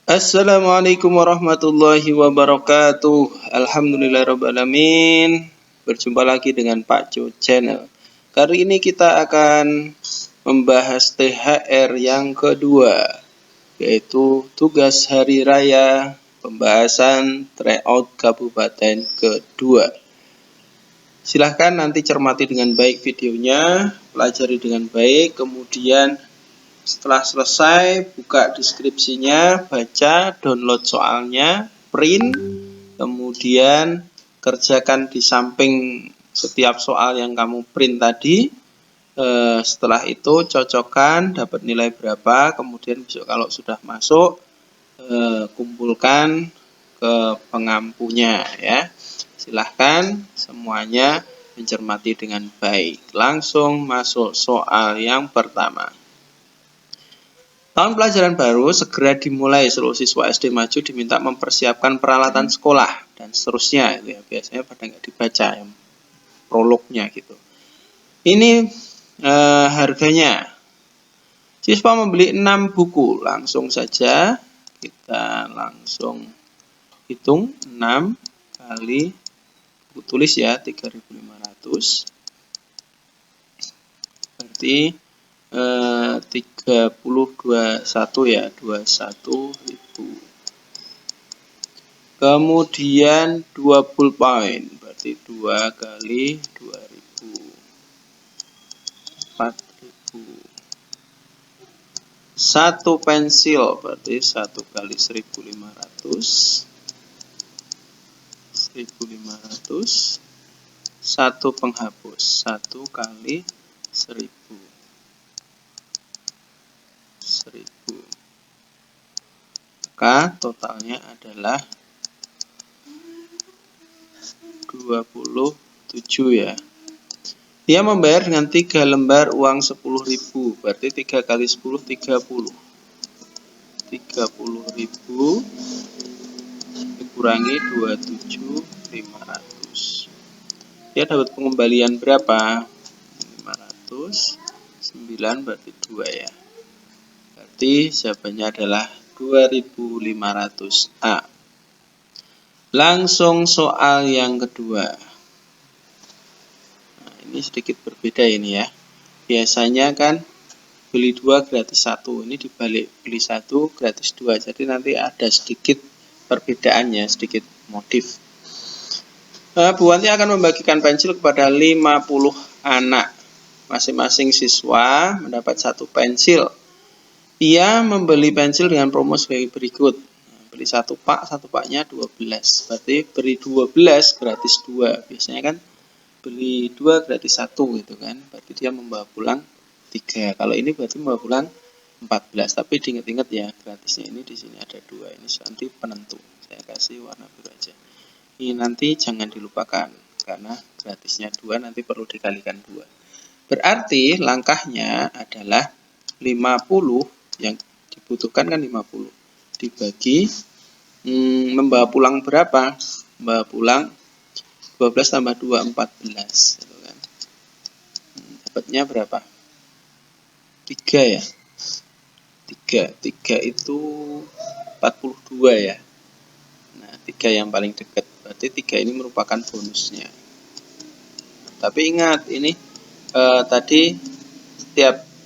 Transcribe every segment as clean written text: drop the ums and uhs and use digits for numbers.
Assalamualaikum warahmatullahi wabarakatuh. Alhamdulillahirrabbilalamin. Berjumpa lagi dengan Pak Jo Channel. Kali ini kita akan membahas THR yang kedua, yaitu tugas hari raya pembahasan tryout kabupaten kedua. Silahkan nanti cermati dengan baik videonya, pelajari dengan baik, kemudian setelah selesai, buka deskripsinya, baca, download soalnya, print, kemudian kerjakan di samping setiap soal yang kamu print tadi. Setelah itu cocokkan, dapat nilai berapa, kemudian besok kalau sudah masuk, kumpulkan ke pengampunya ya. Silahkan semuanya mencermati dengan baik. Langsung masuk soal yang pertama. Tahun pelajaran baru segera dimulai, seluruh siswa SD maju diminta mempersiapkan peralatan sekolah dan seterusnya. Itu ya, biasanya pada nggak dibaca ya, prolognya gitu. Ini harganya. Siswa membeli 6 buku. Langsung saja kita langsung hitung 6 kali buku tulis ya 3.500. Berarti 21 ya, 21.000. Kemudian 2 pulpen, berarti 2 kali 2.000, 4.000. 1 pensil, berarti 1 kali 1.500, 1.500. 1 penghapus, 1 kali 1.000. 1.000. Maka totalnya adalah 27 ya. Dia membayar dengan 3 lembar uang 10.000, berarti 3 kali 10 30. 30.000 dikurangi 27.500. Dia dapat pengembalian berapa? 500, 9 berarti 2 ya. Berarti jawabannya adalah 2.500A. Langsung soal yang kedua. Nah, ini sedikit berbeda ini ya. Biasanya kan beli 2 gratis 1. Ini dibalik, beli 1 gratis 2. Jadi nanti ada sedikit perbedaannya, sedikit modif. Bu Wanti akan membagikan pensil kepada 50 anak. Masing-masing siswa mendapat 1 pensil. Ia membeli pensil dengan promo sebagai berikut. Beli 1 pak, 1 paknya 12. Berarti beli 12 gratis 2. Biasanya kan beli 2 gratis 1 gitu kan. Berarti dia membawa pulang 3. Kalau ini berarti membawa pulang 14. Tapi diingat-ingat ya, gratisnya ini di sini ada 2. Ini nanti penentu. Saya kasih warna biru aja. Ini nanti jangan dilupakan karena gratisnya 2 nanti perlu dikalikan 2. Berarti langkahnya adalah 50 yang dibutuhkan kan 50 dibagi membawa pulang berapa? Membawa pulang 12 tambah 2 14 gitu kan. Dapatnya berapa? 3 ya. 3 itu 42 ya. Nah, 3 yang paling dekat. Berarti 3 ini merupakan bonusnya. Tapi ingat ini tadi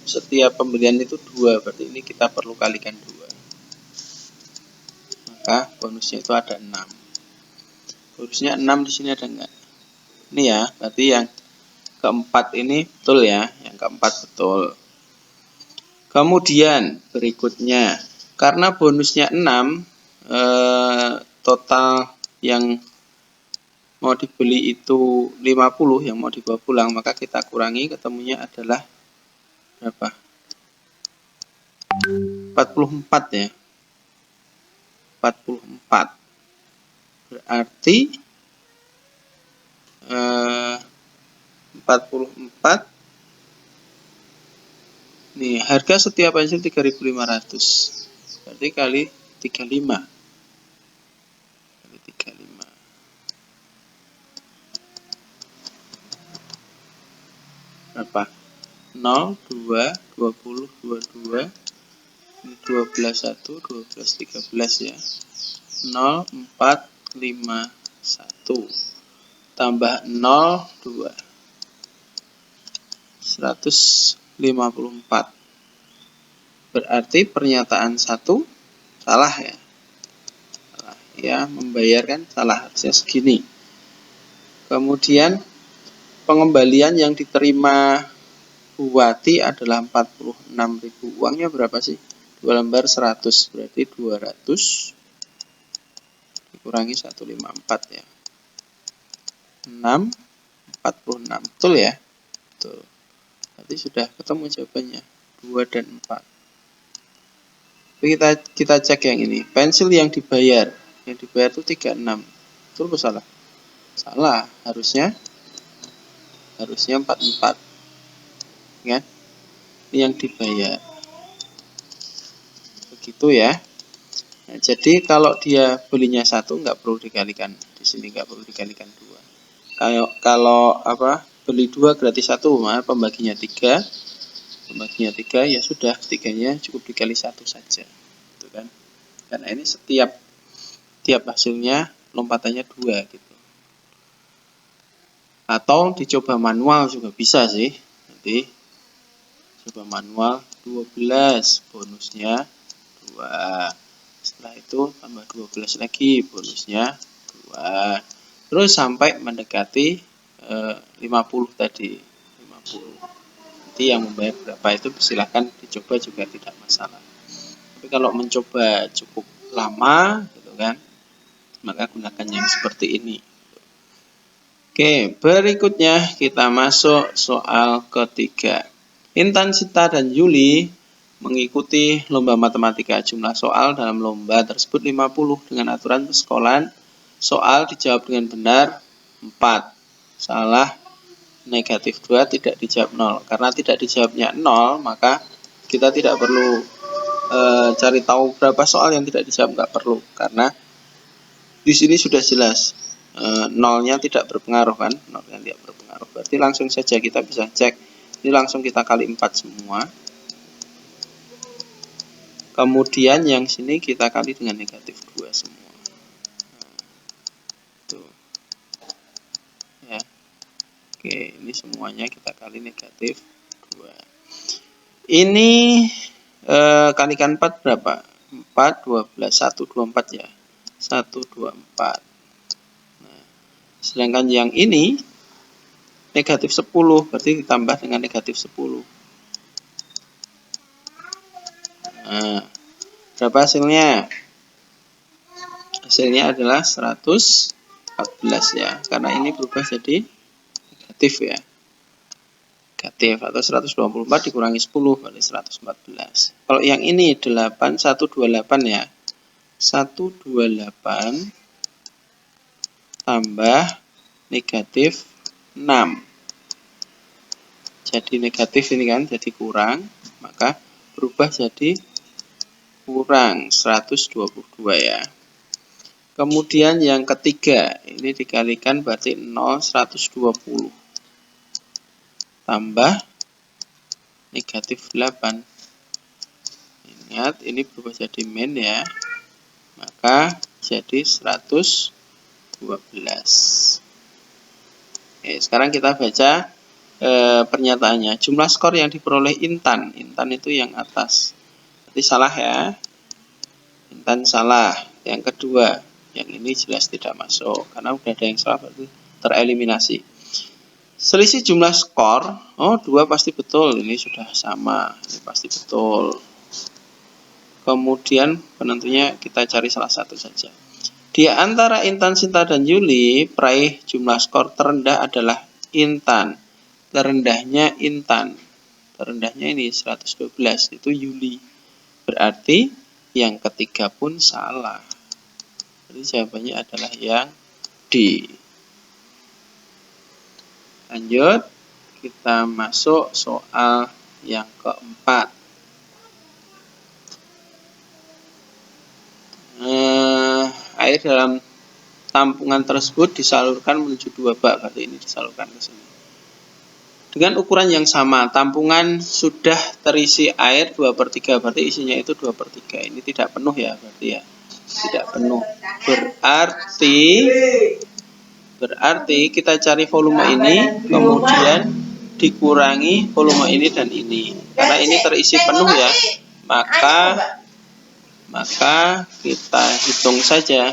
setiap pembelian itu 2, berarti ini kita perlu kalikan 2. Maka bonusnya itu ada 6. Bonusnya 6 di sini ada enggak? Ini ya, berarti yang keempat ini betul ya, yang keempat betul. Kemudian berikutnya, karena bonusnya 6, total yang mau dibeli itu 50, yang mau dibawa pulang, maka kita kurangi, ketemunya adalah berapa? 44 ya. 44. Berarti 44. Nih, harga setiap pensil 3.500. Berarti kali 35. Kali 35. Berapa? 0, 2, 20, 22, Ini 12, 1, 12, 13 ya. 0, 4, 5, 1. Tambah 0, 2. 154. Berarti pernyataan 1 salah ya. Salah. Ya, membayarkan salah, harusnya segini. Kemudian pengembalian yang diterima Bu Wati adalah 46.000. Uangnya berapa sih? 2 lembar 100, berarti 200 dikurangi 154 ya. 6, 46. Betul ya? Betul. Berarti sudah ketemu jawabannya. 2 dan 4. Kita cek yang ini. Pensil yang dibayar. Yang dibayar itu 36. Betul atau salah? Salah. Harusnya 44. Kan? Ini yang dibayar. Begitu ya. Nah, jadi kalau dia belinya 1 nggak perlu dikalikan. Di sini nggak perlu dikalikan 2. Kalau beli 2 gratis 1, maka pembaginya 3. Pembaginya 3 ya sudah, 3-nya cukup dikali 1 saja. Gitu kan. Karena ini setiap hasilnya lompatannya 2 gitu. Atau dicoba manual juga bisa sih. Nanti coba manual 12, bonusnya 2. Setelah itu tambah 12 lagi, bonusnya 2. Terus sampai mendekati 50 tadi. 50. Nanti yang membayar berapa itu silahkan dicoba juga tidak masalah. Tapi kalau mencoba cukup lama gitu kan, maka gunakan yang seperti ini. Oke, berikutnya kita masuk soal ketiga. Intan, Sita, dan Yuli mengikuti lomba matematika. Jumlah soal dalam lomba tersebut 50 dengan aturan persekolahan. Soal dijawab dengan benar 4. Salah negatif 2, tidak dijawab 0. Karena tidak dijawabnya 0, maka kita tidak perlu cari tahu berapa soal yang tidak dijawab, nggak perlu. Karena di sini sudah jelas nolnya tidak berpengaruh kan, nolnya tidak berpengaruh. Berarti langsung saja kita bisa cek. Ini langsung kita kali 4 semua. Kemudian yang sini kita kali dengan negatif 2 semua. Tuh. Ya. Oke, ini semuanya kita kali negatif 2. Ini kalikan 4 berapa? 4, 12, 1, 24 ya. 1, 2, 4. Nah, sedangkan yang ini negatif 10, berarti ditambah dengan negatif 10. Nah, berapa hasilnya? Hasilnya adalah 114 ya, karena ini berubah jadi negatif ya. Negatif, atau 124 dikurangi 10 berarti 114. Kalau yang ini 8, 128 ya. 128 tambah negatif 6. Jadi negatif ini kan jadi kurang, maka berubah jadi kurang 122 ya. Kemudian yang ketiga, ini dikalikan berarti 0, 120. Tambah negatif 8. Ingat, ini berubah jadi min ya. Maka jadi 112. Oke, sekarang kita baca pernyataannya. Jumlah skor yang diperoleh Intan. Intan itu yang atas. Berarti salah ya. Intan salah. Yang kedua, yang ini jelas tidak masuk. Karena udah ada yang salah, berarti tereliminasi. Selisih jumlah skor. Oh, 2 pasti betul. Ini sudah sama. Ini pasti betul. Kemudian penentunya kita cari salah satu saja. Di antara Intan, Sinta, dan Yuli, peraih jumlah skor terendah adalah Intan. Terendahnya Intan. Terendahnya ini 112, itu Yuli. Berarti yang ketiga pun salah. Jadi jawabannya adalah yang D. Lanjut, kita masuk soal yang keempat. Air dalam tampungan tersebut disalurkan menuju 2 bak. Berarti ini disalurkan ke sini. Dengan ukuran yang sama, tampungan sudah terisi air 2/3, berarti isinya itu 2/3. Ini tidak penuh ya, berarti ya. Tidak penuh. Berarti kita cari volume ini, kemudian dikurangi volume ini dan ini. Karena ini terisi penuh ya, maka kita hitung saja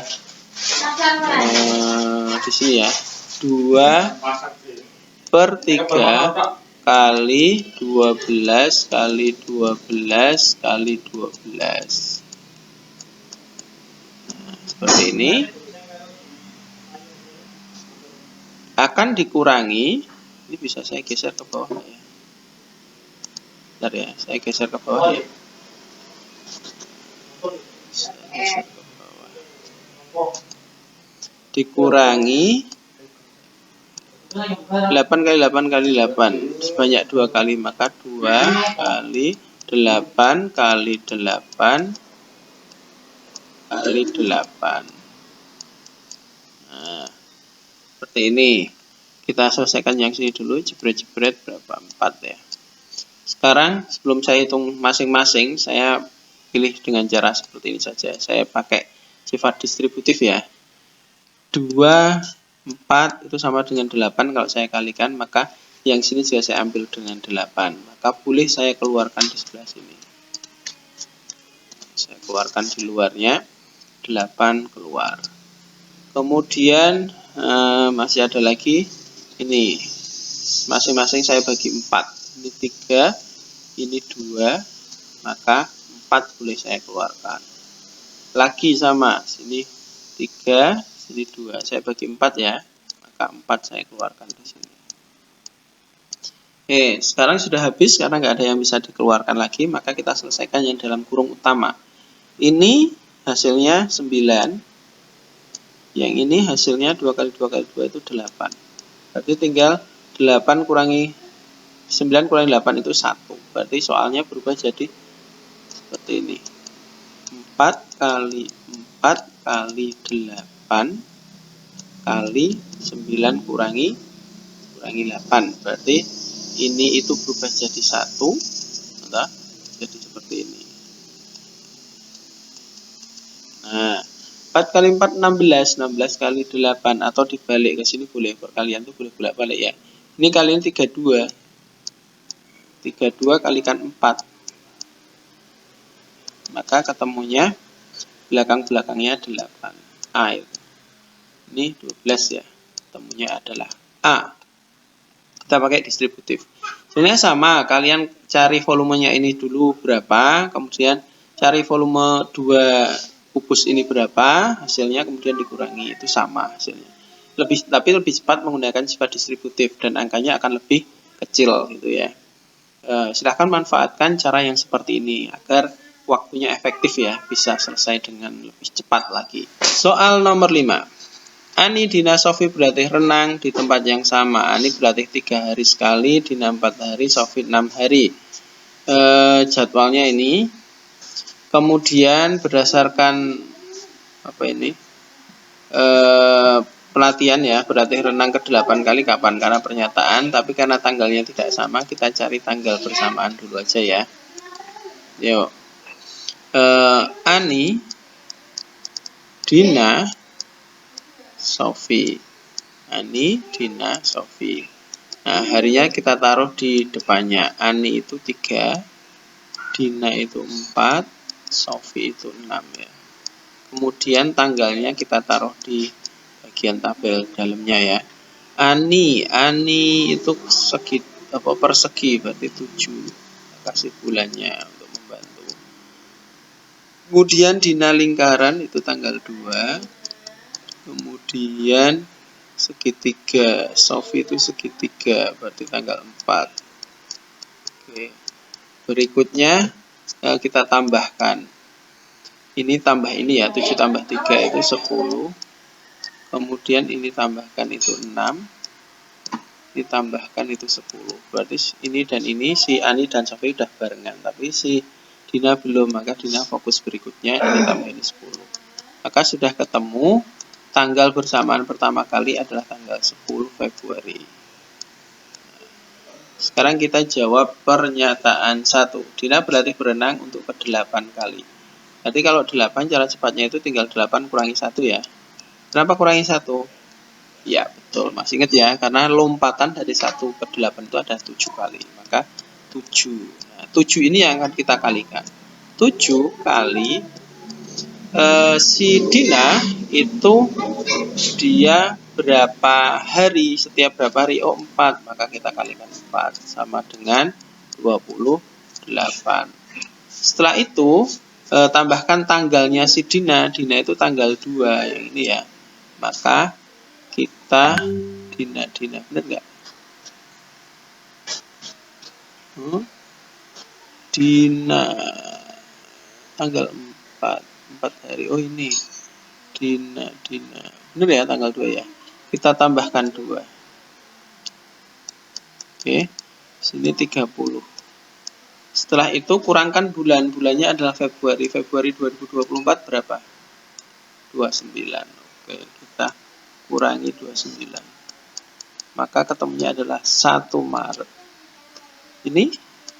di sini ya. 2/3 kali 12 kali 12 kali 12. Nah, seperti ini. Akan dikurangi, ini bisa saya geser ke bawah ya. Bentar ya, saya geser ke bawah ya. Saya geser ke bawah. Dikurangi 8 kali 8 kali 8 sebanyak 2 kali, maka 2 kali 8 kali 8 kali 8. Nah, seperti ini. Kita selesaikan yang sini dulu, jebret-jebret berapa? 4 ya. Sekarang sebelum saya hitung masing-masing, saya pilih dengan cara seperti ini saja. Saya pakai sifat distributif ya. 2, 4 itu sama dengan 8. Kalau saya kalikan, maka yang sini juga saya ambil dengan 8. Maka boleh saya keluarkan di sebelah sini. Saya keluarkan di luarnya, 8 keluar. Kemudian masih ada lagi ini. Masing-masing saya bagi 4. Ini 3, ini 2, maka 4 boleh saya keluarkan. Lagi sama, sini 3, sini 2. Saya bagi 4 ya, maka 4 saya keluarkan di sini. Oke, sekarang sudah habis karena nggak ada yang bisa dikeluarkan lagi, maka kita selesaikan yang dalam kurung utama. Ini hasilnya 9. Yang ini hasilnya 2 kali 2 kali 2 itu 8. Berarti tinggal 8 kurangi 9 kurangi 8 itu 1. Berarti soalnya berubah jadi seperti ini. 4 kali 4 kali 8 kali 9 kurangi 8. Berarti ini itu berubah jadi 1. Jadi seperti ini. Nah, 4 kali 4 16. 16 kali 8 atau dibalik ke sini boleh. Perkalian itu boleh bolak-balik ya. Ini kali ini 32. 32 kalikan 4. Maka ketemunya belakang-belakangnya 8. A itu. Ini 12 ya. Ketemunya adalah A. Kita pakai distributif. Sebenarnya sama, kalian cari volumenya ini dulu berapa, kemudian cari volume 2 kubus ini berapa, hasilnya kemudian dikurangi, itu sama hasilnya. Tapi lebih cepat menggunakan sifat distributif dan angkanya akan lebih kecil gitu ya. Silahkan manfaatkan cara yang seperti ini agar waktunya efektif ya, bisa selesai dengan lebih cepat lagi. Soal nomor 5. Ani, Dina, Sofi berlatih renang di tempat yang sama. Ani berlatih 3 hari sekali, Dina 4 hari, Sofi 6 hari. Jadwalnya ini. Kemudian berdasarkan apa ini? Pelatihan ya, berlatih renang ke-8 kali kapan? Karena pernyataan, tapi karena tanggalnya tidak sama, kita cari tanggal bersamaan dulu aja ya. Yuk. Ani, Dina, Sofi. Ani, Dina, Sofi. Nah, harinya kita taruh di depannya. Ani itu 3, Dina itu 4, Sofi itu 6 ya. Kemudian tanggalnya kita taruh di bagian tabel dalamnya ya. Ani itu persegi, berarti 7. Kasih bulannya untuk membantu. Kemudian Dina lingkaran itu tanggal 2. Kemudian segitiga, Sofi itu segitiga, berarti tanggal 4. Oke. Berikutnya kita tambahkan. Ini tambah ini ya, 7 tambah 3 itu 10. Kemudian ini tambahkan itu 6. Ini tambahkan itu 10. Berarti ini dan ini si Ani dan Sofi udah barengan, tapi si Dina belum, maka Dina fokus berikutnya ini tambah ini 10. Maka sudah ketemu. Tanggal bersamaan pertama kali adalah tanggal 10 Februari. Sekarang kita jawab pernyataan 1. Dina berlatih berenang untuk ke-8 kali. Berarti kalau 8 cara cepatnya itu tinggal 8 kurangi 1 ya. Kenapa kurangi 1? Ya betul, masih ingat ya, karena lompatan dari 1 ke 8 itu ada 7 kali. Maka 7. Nah, 7 ini yang akan kita kalikan. 7 kali si Dina itu dia berapa hari, setiap berapa hari? Oh 4, maka kita kalikan 4 sama dengan 28. Setelah itu tambahkan tanggalnya si Dina itu tanggal 2 yang ini ya. Maka kita Dina benar nggak? Dina tanggal 4 hari. Oh ini Dina benar ya, tanggal 2 ya. Kita tambahkan 2. Oke, sini 30. Setelah itu kurangkan bulannya adalah Februari 2024 berapa? 29. Oke, kita kurangi 29. Maka ketemunya adalah 1 Maret. Ini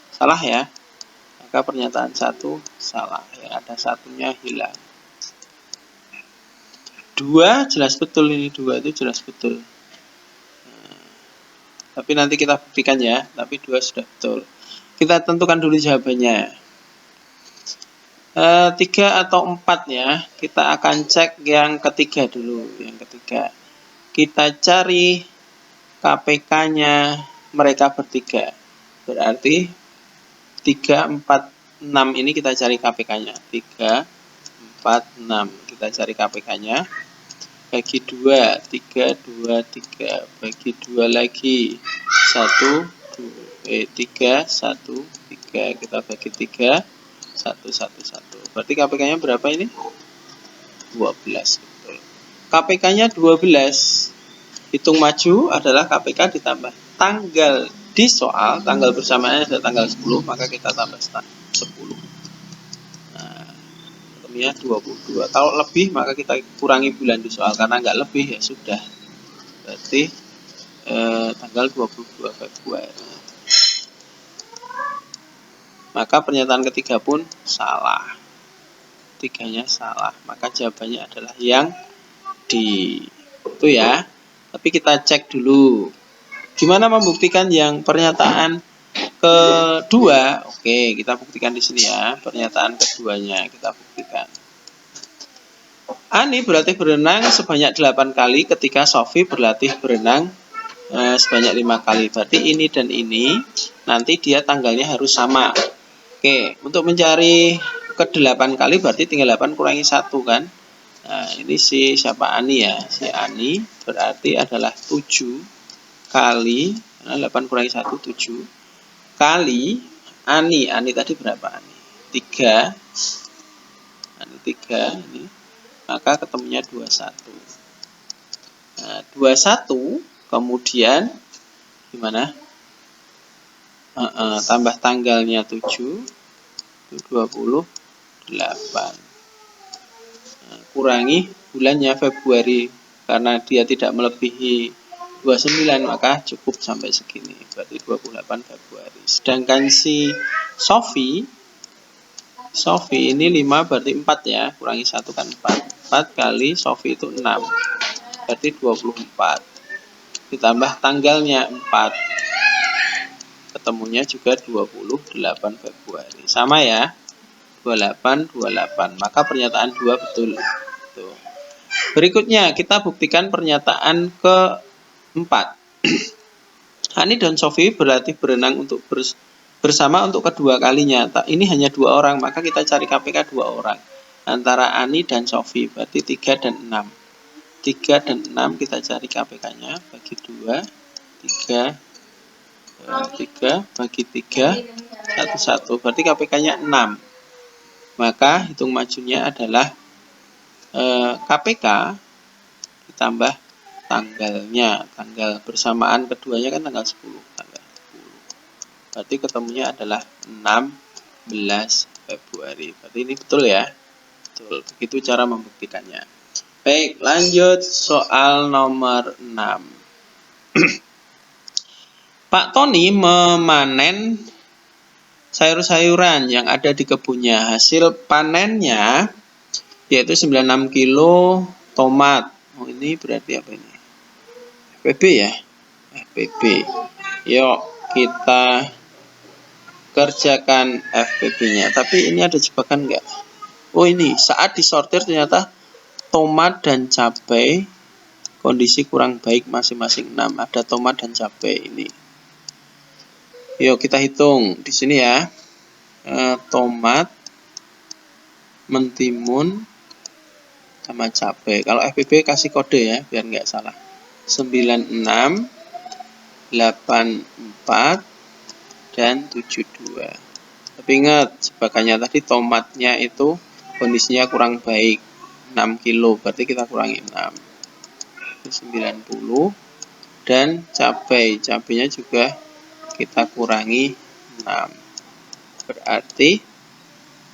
salah ya. Maka pernyataan 1 salah ya, ada satunya hilang. 2 jelas betul, ini 2 itu jelas betul. Tapi nanti kita buktikan ya, tapi 2 sudah betul. Kita tentukan dulu jawabannya. 3 atau 4 ya, kita akan cek yang ketiga dulu. Yang ketiga, kita cari KPK-nya mereka bertiga. Berarti 3, 4, 6 ini kita cari KPK-nya. 3, 4, 6 kita cari KPK-nya. Bagi 2, 3, 2, 3. Bagi 2 lagi, 1, 2, 3, 1, 3. Kita bagi 3, 1, 1, 1. Berarti KPK-nya berapa ini? 12. Betul. KPK-nya 12. Hitung maju adalah KPK ditambah tanggal di soal, tanggal bersamaannya ada tanggal 10, maka kita tambah 10. Nah, ketemunya 22. Kalau lebih maka kita kurangi bulan di soal, karena nggak lebih ya sudah. Berarti tanggal 22 Februari. Maka pernyataan ketiga pun salah. Tiganya salah. Maka jawabannya adalah yang D. Itu ya. Tapi kita cek dulu. Gimana membuktikan yang pernyataan kedua? Oke, kita buktikan di sini ya. Pernyataan keduanya kita buktikan. Ani berlatih berenang sebanyak 8 kali ketika Sofi berlatih berenang sebanyak 5 kali. Berarti ini dan ini nanti dia tanggalnya harus sama. Oke, untuk mencari ke-8 kali berarti tinggal 8 kurangi 1 kan. Nah, ini si siapa? Ani ya. Si Ani berarti adalah 7 kali 8 kurangi 1, 7 kali Ani. Ani tadi berapa Ani? 3. Ani 3 ini. Maka ketemunya 21. Nah, 21 kemudian gimana? Tambah tanggalnya 7, 28. Nah, kurangi bulannya Februari, karena dia tidak melebihi 29 maka cukup sampai segini, berarti 28 Februari. Sedangkan si Sofi ini 5 berarti 4 ya, kurangi 1 kan 4. 4 kali Sofi itu 6, berarti 24. Ditambah tanggalnya 4, ketemunya juga 28 Februari. Sama ya, 28, 28. Maka pernyataan 2 betul. Tuh. Berikutnya kita buktikan pernyataan keempat. Hani dan Sofi berlatih berenang untuk bersama untuk kedua kalinya. Ini hanya 2 orang, maka kita cari KPK 2 orang. Antara Ani dan Sofi, berarti 3 dan 6. 3 dan 6 kita cari KPK-nya, bagi 2, 3, 3, bagi 3, 1, 1. Berarti KPK-nya 6. Maka hitung majunya adalah KPK ditambah tanggalnya. Tanggal bersamaan keduanya kan tanggal 10. Tanggal 10. Berarti ketemunya adalah 16 Februari. Berarti ini betul ya? Betul. Begitu cara membuktikannya. Baik, lanjut soal nomor 6. Pak Tony memanen sayur-sayuran yang ada di kebunnya. Hasil panennya yaitu 96 kilo tomat. Oh, ini berarti apa ini? FPB ya? FPB. Yuk kita kerjakan FPB-nya. Tapi ini ada jebakan nggak? Oh, ini saat disortir ternyata tomat dan cabai kondisi kurang baik masing-masing 6. Ada tomat dan cabai ini. Yuk kita hitung di sini ya. Tomat, mentimun, sama cabai. Kalau FPB kasih kode ya biar nggak salah. 96, 84, dan 72. Tapi ingat jebakannya tadi tomatnya itu kondisinya kurang baik 6 kilo, berarti kita kurangi 6. 90 dan cabainya juga kita kurangi 6. Berarti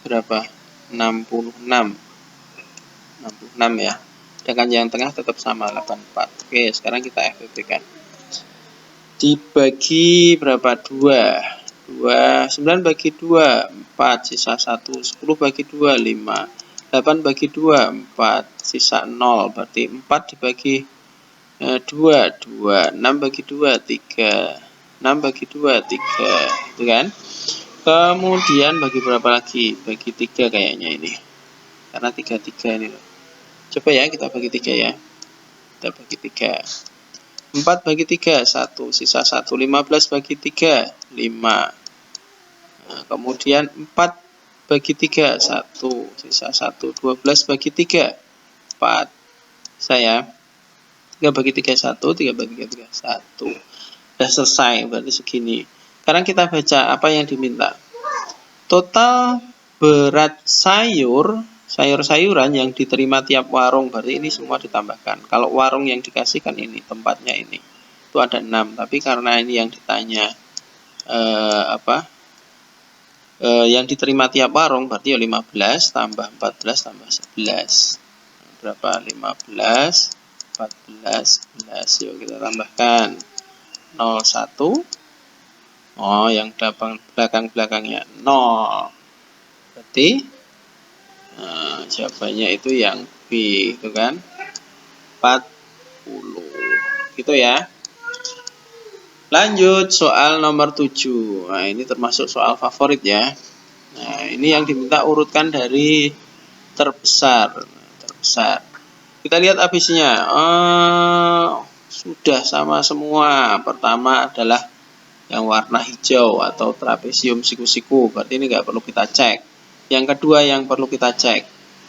berapa? 66 ya. Sedangkan yang tengah tetap sama 84. Oke, sekarang kita FPB kan. Dibagi berapa? 2. 9 bagi 2 4, sisa 1. 10 bagi 2 5. 8 bagi 2 4, sisa 0. Berarti 4 dibagi 2 2. 6 bagi 2 3. 6 bagi 2 3. Itu kan? Kemudian bagi berapa lagi? Bagi 3 kayaknya ini. Karena 3 ini loh. Coba ya kita bagi 3 ya. Kita bagi 3. 4 bagi 3 1, sisa 1. 15 bagi 3 5. Nah, kemudian 4 bagi 3 1, sisa 1. 12 bagi 3 4. Saya 3 bagi 3 1, 3 bagi 3 1. Sudah selesai, berarti segini. Sekarang kita baca apa yang diminta. Total berat sayur-sayuran yang diterima tiap warung, berarti ini semua ditambahkan. Kalau warung yang dikasihkan ini, tempatnya ini, itu ada 6. Tapi karena ini yang ditanya yang diterima tiap warung, berarti ya 15 tambah 14 tambah 11. Berapa? 15, 14, 11. Yuk kita tambahkan. 01. Oh, yang belakang-belakangnya 0. Berarti jawabannya itu yang B, itu kan 40. Gitu ya. Lanjut soal nomor 7. Nah, ini termasuk soal favorit ya. Nah, ini yang diminta urutkan dari terbesar. Kita lihat ABC-nya. Sudah sama semua. Pertama adalah yang warna hijau atau trapesium siku-siku. Berarti ini nggak perlu kita cek. Yang kedua yang perlu kita cek.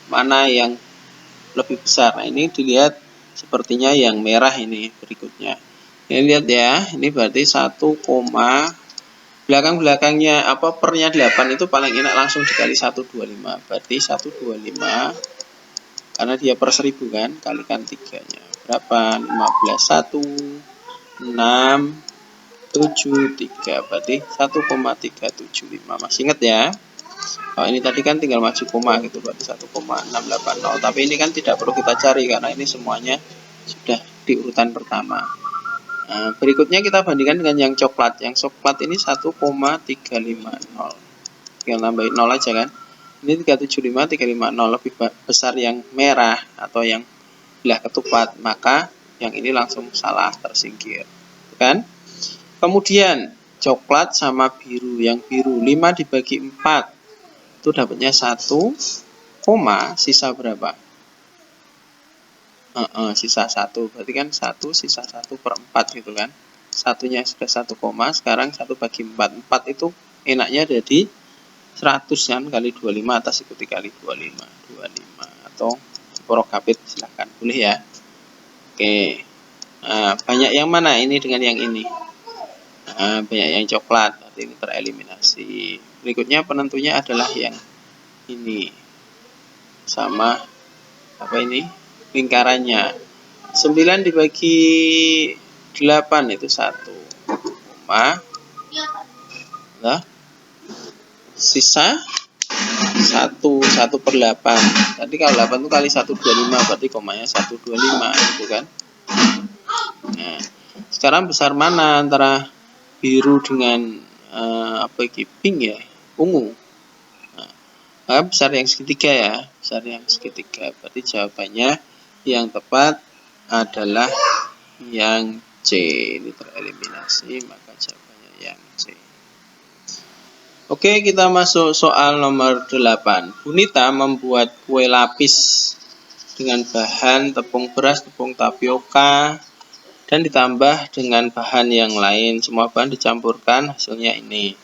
Mana yang lebih besar. Nah, ini dilihat sepertinya yang merah ini berikutnya. Ini lihat ya. Ini berarti 1, belakang-belakangnya pernya 8 itu paling enak langsung dikali 125. Berarti 125 karena dia per 1000 kan, kalikan 3-nya. Berapa? 15 1 6 7 3. Berarti 1,375. Masih ingat ya? Oh, ini tadi kan tinggal maju koma gitu, berarti 1,680. Tapi ini kan tidak perlu kita cari karena ini semuanya sudah di urutan pertama. Nah, berikutnya kita bandingkan dengan yang coklat. Yang coklat ini 1,350. Tinggal nambahin 0 aja kan. Ini 375, 350. Lebih besar yang merah atau yang belah ketupat. Maka yang ini langsung salah, tersingkir. Kan? Kemudian coklat sama biru. Yang biru 5 dibagi 4. Itu dapatnya 1, sisa berapa? Sisa 1. Berarti kan 1 sisa 1/4 gitu kan. Satunya sudah 1, sekarang 1 bagi 4. 4 itu enaknya ada di 100 kan, kali 25 atas ikuti kali 25. 25 atau prokapit silahkan. Boleh ya. Oke. Nah, banyak yang mana ini dengan yang ini? Banyak yang coklat, berarti ini tereliminasi. Berikutnya penentunya adalah yang ini. Sama apa ini? Lingkarannya 9 dibagi 8 itu 1, sisa 1/8. Tadi kalau 8 itu kali 125, berarti komanya 125 gitu kan. Nah, sekarang besar mana antara biru dengan pink ya, ungu. Nah, besar yang segitiga ya, besar yang segitiga. Berarti jawabannya yang tepat adalah yang C. Ini tereliminasi, maka jawabannya yang C. Oke, kita masuk soal nomor 8. Bunita membuat kue lapis dengan bahan tepung beras, tepung tapioka, dan ditambah dengan bahan yang lain. Semua bahan dicampurkan, hasilnya ini.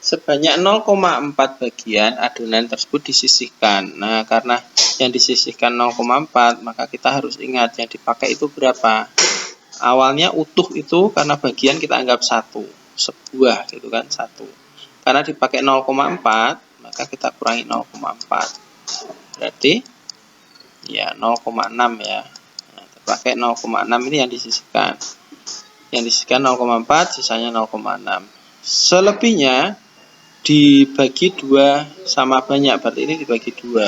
Sebanyak 0,4 bagian adonan tersebut disisihkan. Nah, karena yang disisihkan 0,4, maka kita harus ingat yang dipakai itu berapa. Awalnya utuh itu karena bagian kita anggap 1, sebuah gitu kan, 1. Karena dipakai 0,4, maka kita kurangi 0,4. Berarti ya 0,6 ya. Nah, terpakai 0,6 ini yang disisihkan. Yang disisihkan 0,4, sisanya 0,6. Selebihnya dibagi 2 sama banyak, berarti ini dibagi 2.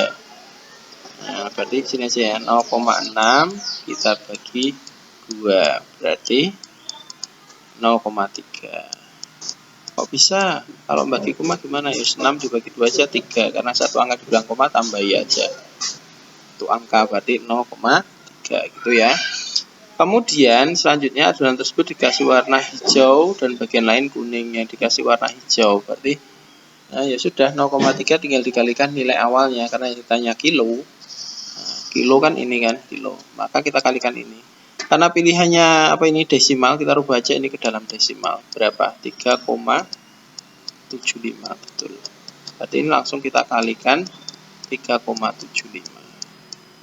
Nah, berarti sini aja ya, 0,6 kita bagi 2, berarti 0,3. Kok bisa? Kalau bagi koma gimana? Ya 6 dibagi 2 aja 3, karena satu angka dibilang koma tambahi aja. Itu angka berarti 0,3 gitu ya. Kemudian selanjutnya adonan tersebut dikasih warna hijau dan bagian lain kuning. Yang dikasih warna hijau berarti nah, ya sudah 0,3 tinggal dikalikan nilai awalnya, karena ditanya kilo. Nah, kilo kan ini kan kilo, maka kita kalikan ini. Karena pilihannya apa ini desimal, kita rubah aja ini ke dalam desimal. Berapa? 3,75 betul. Berarti ini langsung kita kalikan 3,75.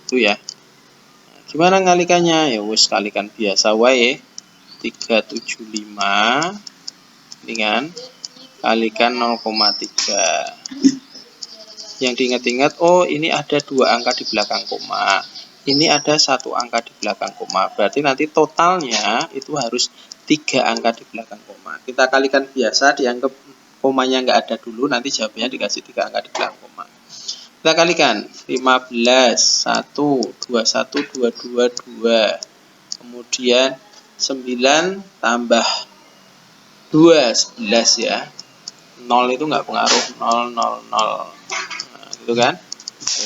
Itu ya. Nah, gimana ngalikannya? Ya wis kalikan biasa wae. 375 dengan kalikan 0,3. Yang diingat-ingat, oh ini ada 2 angka di belakang koma, ini ada 1 angka di belakang koma, berarti nanti totalnya itu harus 3 angka di belakang koma. Kita kalikan biasa, dianggap komanya nggak ada dulu, nanti jawabannya dikasih 3 angka di belakang koma. Kita kalikan 15, 1, 21, 22, 2, kemudian 9 tambah 2, 11 ya. 0 itu nggak pengaruh, 0, 0, 0. Nah, gitu kan?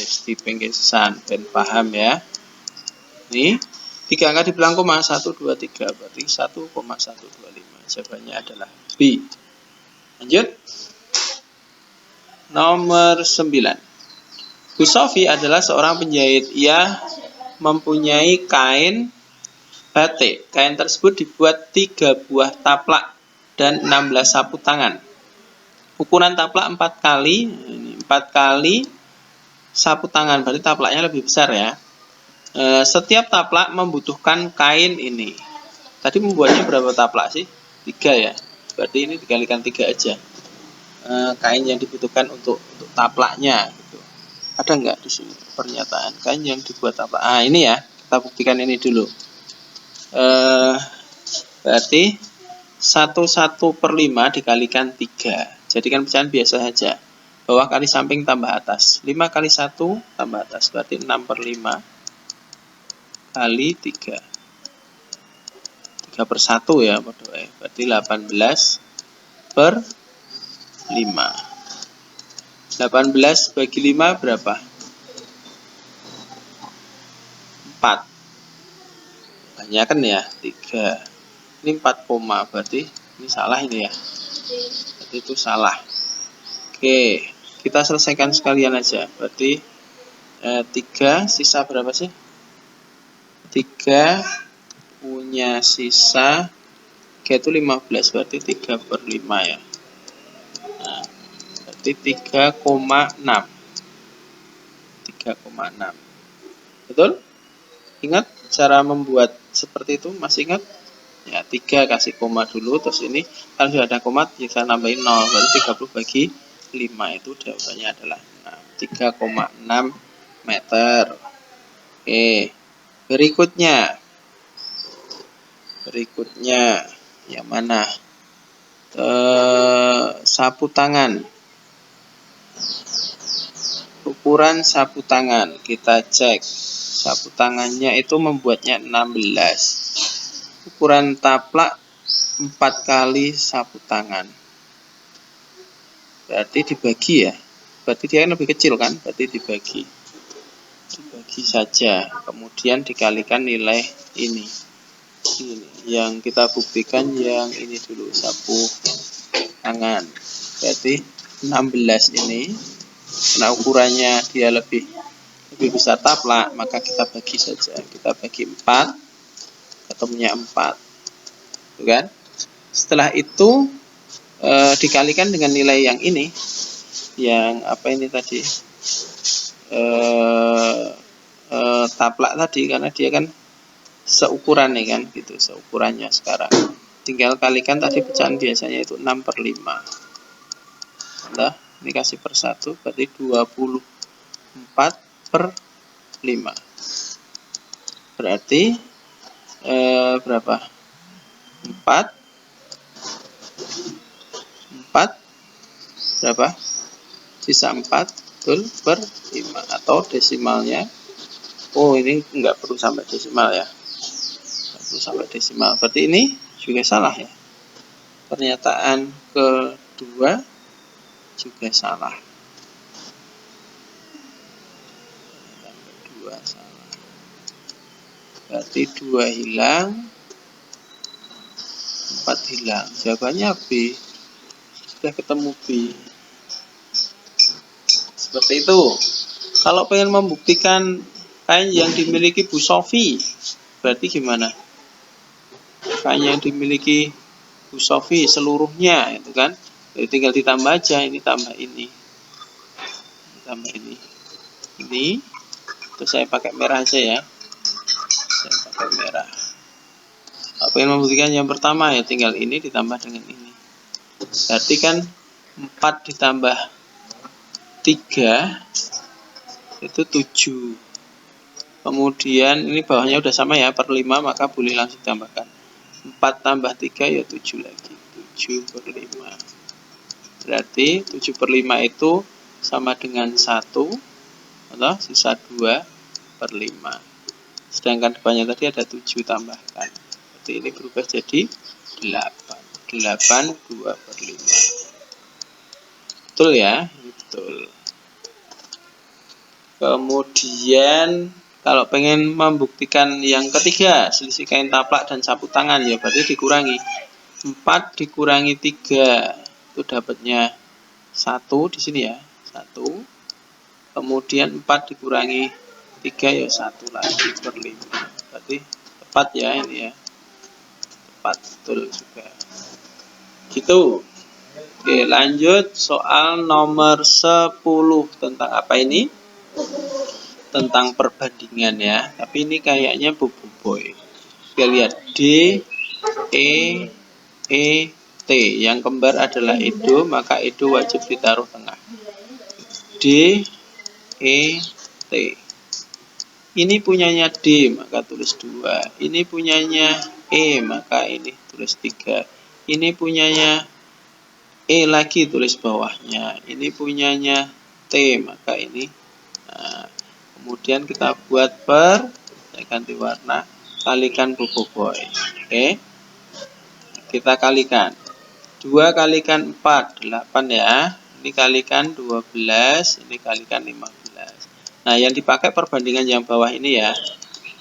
Wis dipengkesan, ben paham ya. Ini 3 angka di belakang koma, 1, 2, 3, berarti 1,125. Jawabannya adalah B. Lanjut. Nomor 9. Bu Sofi adalah seorang penjahit. Ia mempunyai kain batik. Kain tersebut dibuat 3 buah taplak dan 16 sapu tangan. Ukuran taplak 4 kali, 4 kali sapu tangan, berarti taplaknya lebih besar ya. Setiap taplak membutuhkan kain ini. Tadi membuatnya berapa taplak sih? 3 ya. Berarti ini dikalikan 3 aja. Kain yang dibutuhkan untuk taplaknya gitu. Ada nggak di sini pernyataan kain yang dibuat taplak? Ah, ini ya. Kita buktikan ini dulu. Berarti 1/1/5 dikalikan 3. Jadikan pecahan biasa saja. Bawah kali samping tambah atas. 5 kali 1 tambah atas. Berarti 6/5 kali 3. 3/1 ya. Berarti 18/5. 18 bagi 5 berapa? 4. Banyak kan ya? 3. Ini 4 koma. Berarti ini salah ini ya. Berarti itu salah. Oke, kita selesaikan sekalian aja. Berarti 3 sisa berapa sih? 3 punya sisa 3 itu 15, berarti 3/5 ya. Nah, berarti 3,6. 3,6. Betul? Ingat cara membuat seperti itu? Masih ingat? Ya, 3 kasih koma dulu, terus ini kalau sudah ada koma bisa nambahin 0, berarti 30 bagi 5 itu jawabannya adalah 3,6 meter. Oke, berikutnya yang mana? Sapu tangan. Ukuran sapu tangan kita cek. Sapu tangannya itu membuatnya 16. Ukuran taplak 4 kali sapu tangan. Berarti dibagi ya. Berarti dia kan lebih kecil kan? Berarti dibagi saja. Kemudian dikalikan nilai ini. Yang kita buktikan yang ini dulu, sapu tangan. Berarti 16 ini, karena ukurannya dia lebih besar taplak, maka kita bagi saja. Kita bagi 4, ketemunya 4. Tuh kan? Setelah itu dikalikan dengan nilai yang ini, yang apa ini tadi, taplak tadi, karena dia kan seukuran nih kan, gitu, seukurannya sekarang. Tinggal kalikan tadi pecahan biasanya itu 6/5. Nah, ini kasih per 1, berarti 24/5. Berarti berapa? 4 berapa? Sisa 4 betul per 5, atau desimalnya. Oh, ini enggak perlu sampai desimal ya. Enggak perlu sampai desimal. Berarti ini juga salah ya. Pernyataan kedua juga salah. Pernyataan kedua salah. Berarti 2 hilang, 4 hilang. Jawabannya B. Sudah ketemu B. Seperti itu. Kalau pengen membuktikan kain yang dimiliki Bu Sofi, berarti gimana? Kain yang dimiliki Bu Sofi seluruhnya, itu kan? Jadi tinggal ditambah aja, ini tambah ini. Tambah ini. Ini. Terus saya pakai merah aja ya. Saya pakai merah. Kalau pengen membuktikan yang pertama ya tinggal ini ditambah dengan ini. Berarti kan 4 ditambah 3 itu 7. Kemudian ini bawahnya udah sama ya, per 5, maka boleh langsung tambahkan. 4 tambah 3 ya 7 lagi. 7/5. Berarti 7/5 itu sama dengan 1, atau sisa 2/5. Sedangkan depannya tadi ada 7 tambahkan. Berarti ini berubah jadi 8. 8 2/5. Betul ya? Betul. Kemudian kalau pengen membuktikan yang ketiga, selisih kain taplak dan sapu tangan, ya berarti dikurangi. 4 dikurangi 3, itu dapatnya 1 di sini ya, 1. Kemudian 4 dikurangi 3 ya 1 lagi per 5. Berarti tepat ya ini ya. Tepat, betul juga. Gitu. Oke, lanjut soal nomor 10 tentang apa ini? Tentang perbandingan ya, tapi ini kayaknya Bobo Boy. Kita lihat D, E, T. Yang kembar adalah Edo, maka Edo wajib ditaruh tengah. D, E, T. Ini punyanya D, maka tulis 2. Ini punyanya E, maka ini tulis 3. Ini punyanya E lagi, tulis bawahnya. Ini punyanya T, maka ini. Nah, kemudian kita buat per, saya ganti warna, kalikan Bobo Boy. Oke. Kita kalikan. 2 kalikan 4, 8 ya. Ini kalikan 12, ini kalikan 15. Nah, yang dipakai perbandingan yang bawah ini ya.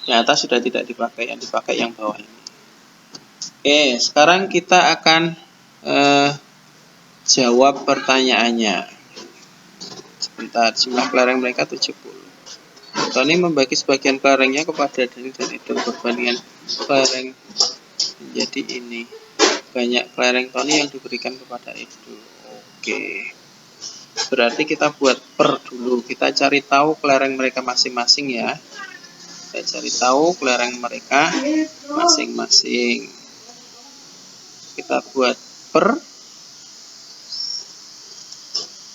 Yang atas sudah tidak dipakai, yang dipakai yang bawah ini. Oke, sekarang kita akan jawab pertanyaannya. Sebentar, jumlah kelereng mereka 70. Tony membagi sebagian kelerengnya kepada Dani dan Edo. Perbandingan kelereng menjadi ini. Banyak kelereng Tony yang diberikan kepada Edo. Oke. Berarti kita buat per dulu. Kita cari tahu kelereng mereka masing-masing ya. Kita cari tahu kelereng mereka masing-masing. Kita buat per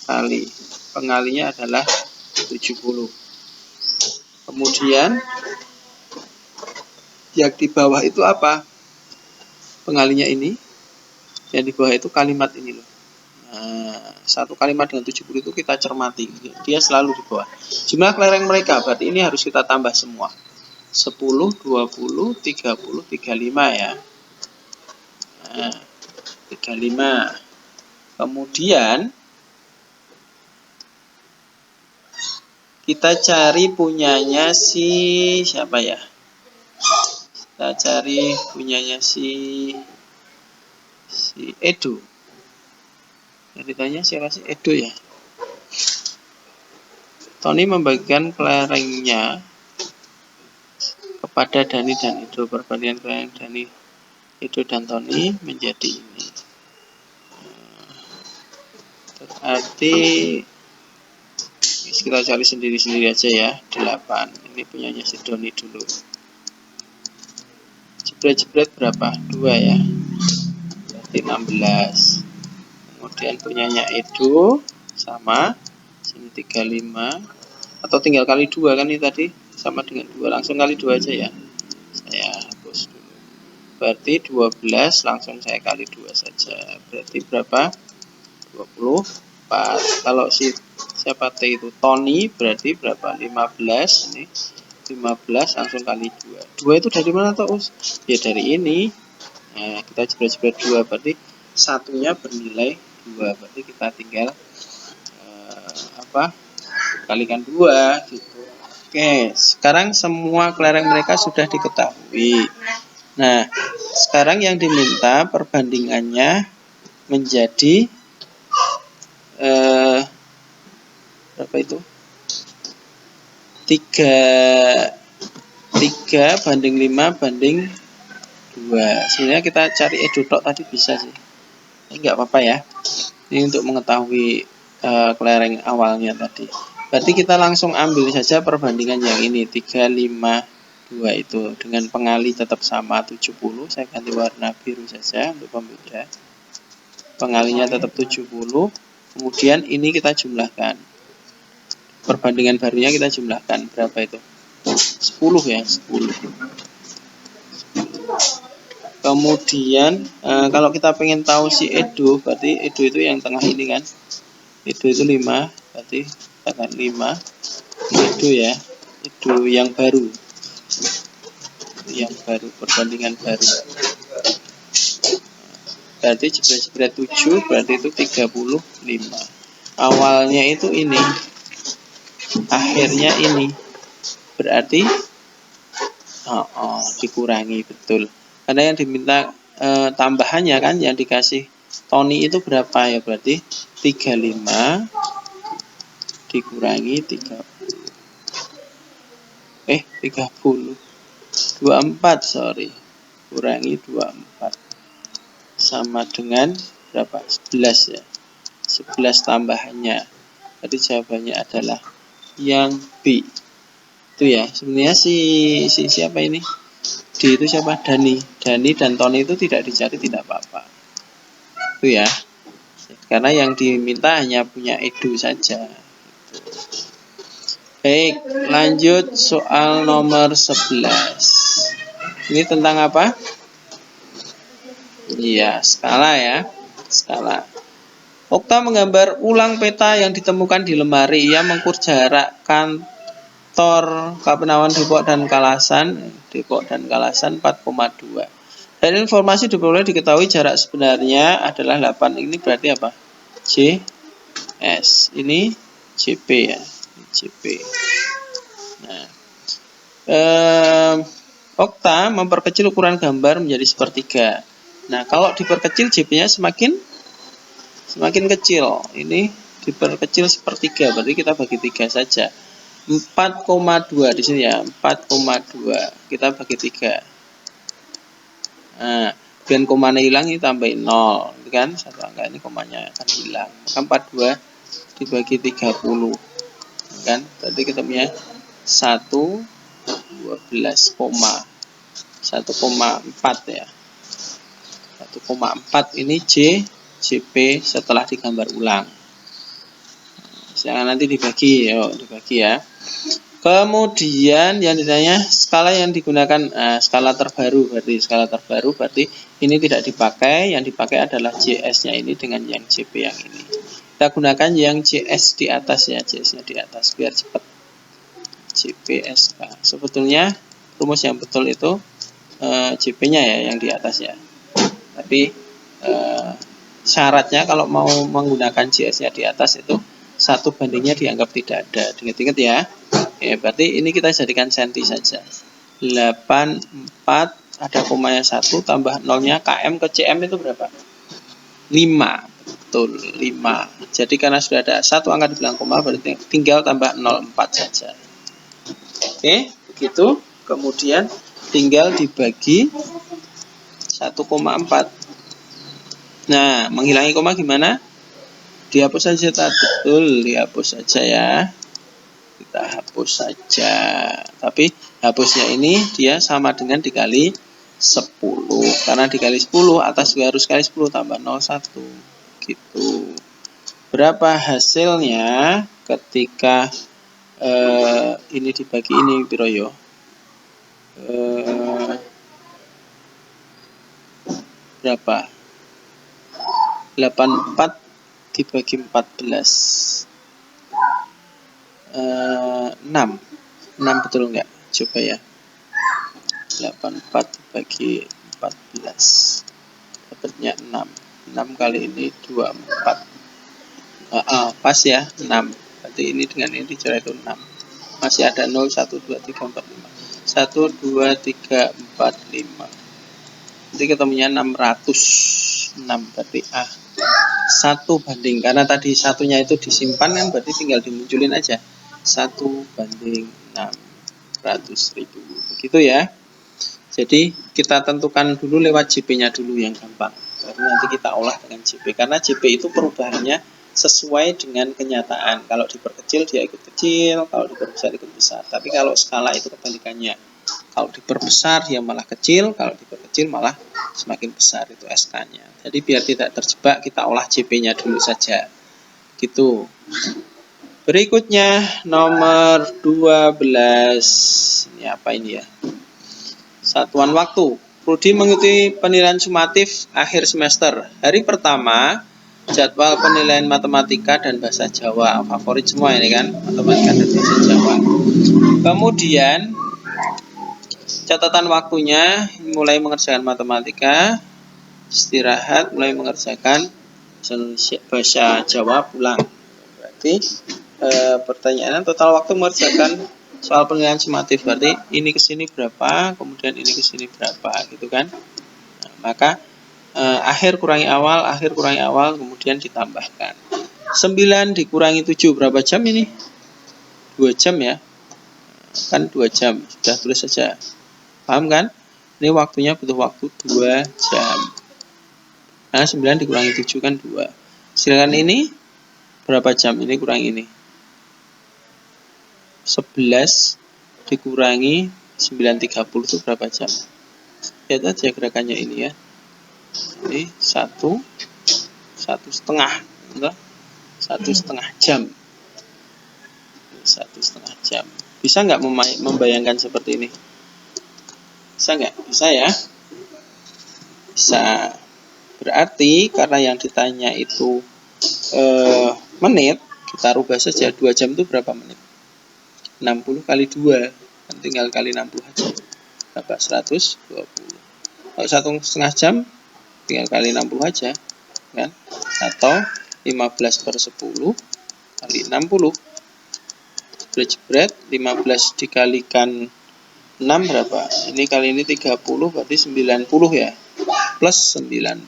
kali. Pengalinya adalah 70. Kemudian yang di bawah itu apa? Pengalinya ini. Yang di bawah itu kalimat ini loh. Nah, satu kalimat dengan 70 itu kita cermati. Dia selalu di bawah. Jumlah kelereng mereka, berarti ini harus kita tambah semua. 10, 20, 30, 35 ya. Nah, 35. Kemudian kita cari punyanya si siapa ya? Kita cari punyanya si Edo. Yang ditanya siapa sih? Edo ya. Tony membagikan kelerengnya kepada Dani dan Edo. Perbandingan kelereng Dani, Edo dan Tony menjadi ini. Berarti kita cari sendiri-sendiri aja ya. 8. Ini punyanya si Doni dulu. Jebret-jebret berapa? 2 ya. Berarti 16. Kemudian punyanya Edo sama sini 35. Atau tinggal kali 2 kan ini tadi sama dengan 2. Langsung kali 2 aja ya. Saya hapus dulu. Berarti 12 langsung saya kali 2 saja. Berarti berapa? 24. Kalau siapa T itu Tony berarti berapa? 15. Ini 15 langsung kali 2. 2 itu dari mana toh? Ya dari ini. Nah, kita jebret-jebret 2 berarti satunya bernilai 2. Berarti kita tinggal kalikan 2 gitu. Oke, sekarang semua kelereng mereka sudah diketahui. Nah, sekarang yang diminta perbandingannya menjadi berapa itu? 3 banding 5 banding 2. Sebenarnya kita cari Edo tok tadi bisa sih. Ini enggak apa-apa ya. Ini untuk mengetahui kelereng awalnya tadi. Berarti kita langsung ambil saja perbandingan yang ini 3, 5, 2 itu dengan pengali tetap sama 70. Saya ganti warna biru saja untuk pembeda. Pengalinya tetap 70. Kemudian ini kita jumlahkan. Perbandingan barunya kita jumlahkan. Berapa itu? 10 ya, 10. Kemudian kalau kita pengen tahu si Edo, berarti Edo itu yang tengah ini kan. Edo itu 5, berarti akan 5. Edo ya. Edo yang baru. Yang baru, perbandingan baru. Berarti jebret-jebret 7, berarti itu 35. Awalnya itu ini. Akhirnya ini. Berarti dikurangi, betul. Karena yang diminta tambahannya kan, yang dikasih Tony itu berapa ya? Berarti 35 dikurangi 30. 24, sorry. Kurangi 24. Sama dengan berapa? 11 ya. 11 tambahannya. Jadi jawabannya adalah yang B. Itu ya. Sebenarnya si siapa ini? D itu siapa? Dani dan Tony itu tidak dicari, tidak apa-apa. Itu ya. Karena yang diminta hanya punya Edo saja. Baik, lanjut soal nomor 11. Ini tentang apa? Iya, skala ya. Skala. Okta menggambar ulang peta yang ditemukan di lemari. Ia mengukur jarak kantor Kapenawan Depok dan Kalasan 4,2. Dan informasi diperoleh diketahui jarak sebenarnya adalah 8. Ini berarti apa? JS. Ini JP ya. JP. Nah, Okta memperkecil ukuran gambar menjadi sepertiga. Nah, kalau diperkecil JP-nya semakin kecil. Ini diperkecil sepertiga, berarti kita bagi 3 saja. 4,2 di sini ya, 4,2 kita bagi 3. Nah, kemudian komanya hilang, ini tambahin 0, kan? Satu angka ini komanya akan hilang. Maka 42 dibagi 30, kan? Berarti kita punya 1,4 ya. 1,4 ini JP setelah digambar ulang. Jangan nanti dibagi ya. Kemudian yang ditanya skala yang digunakan, skala terbaru berarti ini tidak dipakai, yang dipakai adalah JS-nya ini dengan yang JP yang ini. Kita gunakan yang JS di atas ya, JS-nya di atas biar cepat. JPSK. Sebetulnya rumus yang betul itu JP-nya ya yang di atas ya. Tapi syaratnya kalau mau menggunakan JS-nya di atas itu 1 bandingnya dianggap tidak ada. Ingat-ingat ya. Oke, berarti ini kita jadikan senti saja. 84 ada komanya 1 tambah 0-nya km ke cm itu berapa? 5. Betul, 5. Jadi karena sudah ada satu angka di belakang koma berarti tinggal tambah 04 saja. Oke, begitu. Kemudian tinggal dibagi 1,4. Nah, menghilangi koma gimana? Dihapus saja, betul, dihapus saja ya. Kita hapus saja. Tapi hapusnya ini dia sama dengan dikali 10. Karena dikali 10 atas juga harus kali 10 tambah 01. Gitu. Berapa hasilnya ketika ini dibagi ini, Biroyo? Berapa? 84 dibagi 14. 6 betul enggak? Coba ya. 84 dibagi 14 dapatnya 6. 6 kali ini 24. Pas ya, 6. Berarti ini dengan ini dicoret itu 6. Masih ada 0, 1, 2, 3, 4, 5. 1, 2, 3, 4, 5. Nanti ketemunya 606. Berarti A. 1 banding. Karena tadi satunya itu disimpan kan, berarti tinggal dimunculin aja. 1 banding 600.000. Begitu ya. Jadi kita tentukan dulu lewat JP-nya dulu yang gampang. Baru nanti kita olah dengan JP. Karena JP itu perubahannya sesuai dengan kenyataan. Kalau diperkecil dia ikut kecil, kalau diperbesar ikut besar. Tapi kalau skala itu kebalikannya. Kalau diperbesar dia malah kecil, kalau diperkecil malah semakin besar, itu SK-nya. Jadi biar tidak terjebak kita olah JP-nya dulu saja. Gitu. Berikutnya nomor 12. Ini apa ini ya? Satuan waktu. Rudi mengikuti penilaian sumatif akhir semester. Hari pertama, jadwal penilaian matematika dan bahasa Jawa. Favorit semua ini kan, matematika dan bahasa Jawa. Kemudian, catatan waktunya, mulai mengerjakan matematika, istirahat, mulai mengerjakan bahasa Jawa, pulang. Berarti, pertanyaan total waktu mengerjakan soal penilaian sumatif, berarti ini ke sini berapa, kemudian ini ke sini berapa, gitu kan. Nah, maka akhir kurangi awal, kemudian ditambahkan. 9 dikurangi 7 berapa jam ini? 2 jam ya. Kan 2 jam, sudah tulis saja. Paham kan? Ini waktunya butuh waktu 2 jam. Nah, 9 dikurangi 7 kan 2. Silakan ini berapa jam? Ini kurang ini. 11 dikurangi 930 itu berapa jam? Lihat aja gerakannya ini ya. Ini 1,5 jam. 1,5 jam. Bisa nggak membayangkan seperti ini? Bisa nggak? Bisa ya. Bisa. Berarti karena yang ditanya itu menit, kita rubah saja 2 jam itu berapa menit? 60 kali 2, kan tinggal kali 60 aja. Berapa? 120. Kalau 1,5 jam, tinggal kali 60 aja. Kan? Atau 15/10 kali 60. Jebret, 15 dikalikan 6 berapa? Ini kali ini 30, berarti 90 ya. Plus 90.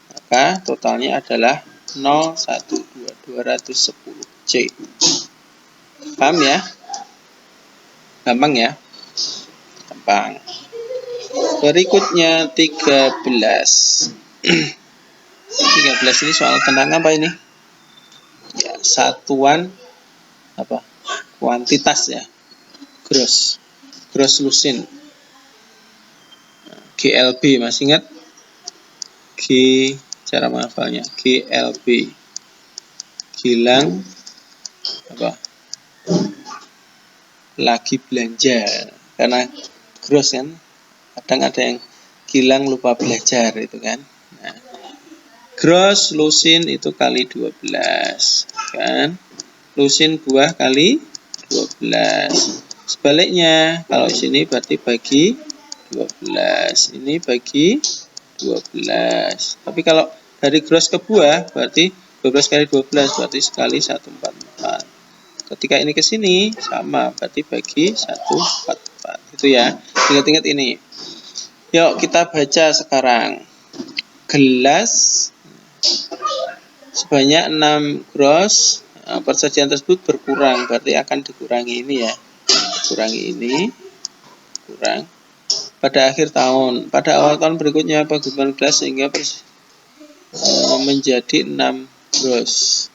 Maka totalnya adalah 210 C. Paham ya? Gampang ya? Gampang. Berikutnya 13. 13 ini soal tentang apa ini? Ya, satuan apa? Kuantitas ya. Gross lusin. GLB, masih ingat? Cara menghafalnya GLB. Gilang apa? Lagi belanja, karena gross kan, kadang ada yang Gilang lupa belajar itu kan. Nah, gross lusin itu kali 12 kan, lusin buah kali 12. Sebaliknya kalau sini berarti bagi 12, ini bagi 12. Tapi kalau dari gross ke buah berarti 12 kali 12 berarti sekali 144. Ketika ini ke sini sama berarti bagi 144. Itu ya. Ingat-ingat ini. Yuk kita baca sekarang. Gelas sebanyak 6 gross. Nah, persediaan tersebut berkurang berarti akan dikurangi ini ya. Kurangi ini. Kurang. Pada akhir tahun, pada awal tahun berikutnya penggunaan gelas sehingga menjadi 6 gross.